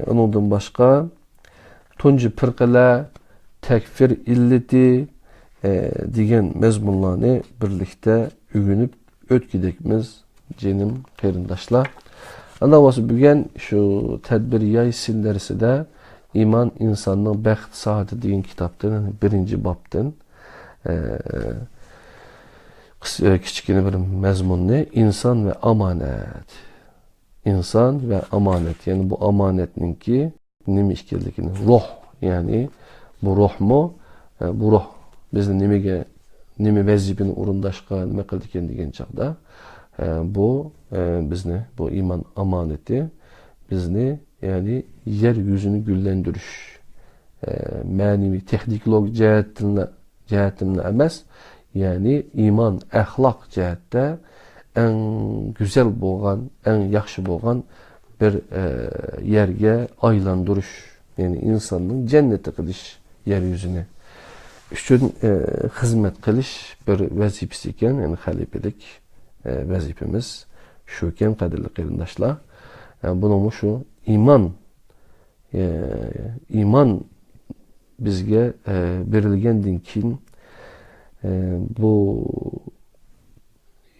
[SPEAKER 1] ondan başqa tunji firqalar, tekfir illeti degan mazmunlarni birlikte ügünüp ötkidekmiz jenim qarindoshlar. Ana bo'lsa bugun shu tadbir yay sindarisida iman insonning baxt saati degan kitobdan birinchi bobdan kichkina bir mazmunni inson ve amanet. İnsan ve amanet. Yani bu amanetninki nima ekanligini, ruh, yani bu ruh mu? Bu ruh bizni nima vazifani o'rindashga nima qildi ekan degan chaqda bu bizni bu iman amaneti bizni yani yeryüzünü güllendirish ma'naviy texnologik jihatdan emas, yani iman ahlak jihatda en güzel bo'lgan, en yaxshi bo'lgan bir yerga aylandirish, yani insonning jannati qilish yeryüzünü uchun xizmat qilish bir vazifasi ekan, yani xalifalik vazifamiz shu ekan qadrli qarindoshlar. Yani bunun şu iman bizga berilgandan keyin bu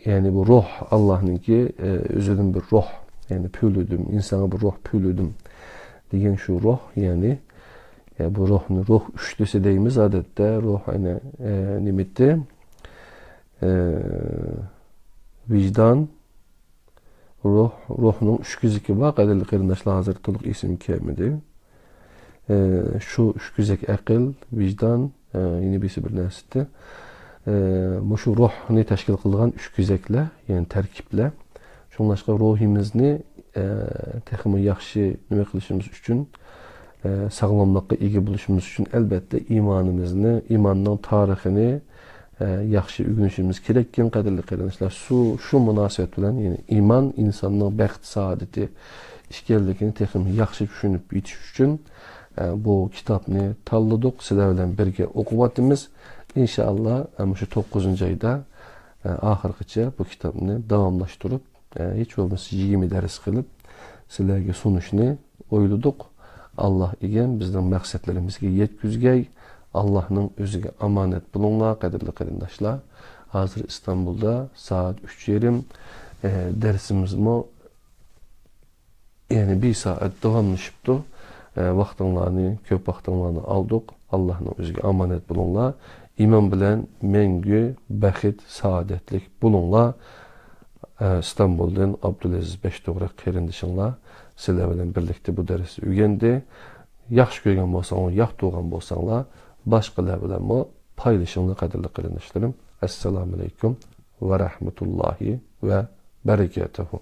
[SPEAKER 1] yani bu ruh Allah'ınki özüdün bir ruh, yani püylüdüm, insana bir ruh püylüdüm degan şu ruh, yani bu ruhni ruh üçlüsü deyimiz adette ruh hani nimetти vicdan, ruhning üç güzeki var. Qadirli qarindoshlar, hozir to'liq esim kelmadi. Shu üç güzek aql, vicdan, yine birisi bir narsada. Shu ruhni tashkil qilgan üç güzeklar, ya'ni tarkiblar. Shunlashqa ruhimizni texmi yaxshi nima qilishimiz uchun, sağlamlıqqa ega bo'lishimiz uchun albatta imonimizni, imonning tarixini yaxshi o'rganishimiz kerak ekan, qadrli qarindoshlar. Shu munosabat bilan, ya'ni iymon insonning baxt saodati ishkanligini texmi yaxshi tushunib yetish uchun bu kitobni tanladik. Sizlar bilan birga o'qiyotimiz. İnşallah şu 9. ayda ahirgacha bu kitobni davomlashtirib, hech bo'lmasa 20 dars qilib sizlarga sunishni o'yladik. Alloh egam bizning maqsadlarimizga yetkazgay. Allohning o'ziga omonat bo'linglar, qadrli qarindoshlar. Hozir İstanbulda soat 3:30 darsimizmi yani 1 soat davomlashibdi. Vaqtinglarni, ko'p vaqtinglarni aldık. Allohning o'ziga omonat bo'linglar. İman bilen mengü, bəxit, saadetlik bulunla. İstanbul'dan Abdülaziz Beştoğrak qerindişinla sizler bilen birlikte bu dersi öğrendi. Yaxşı görgen bolsanlar, yax doğan bolsanlar, başqalar bilen mi paylaşınla qadrli qerindişlerim. Esselamu aleyküm ve rahmetullahi ve berekatuhu.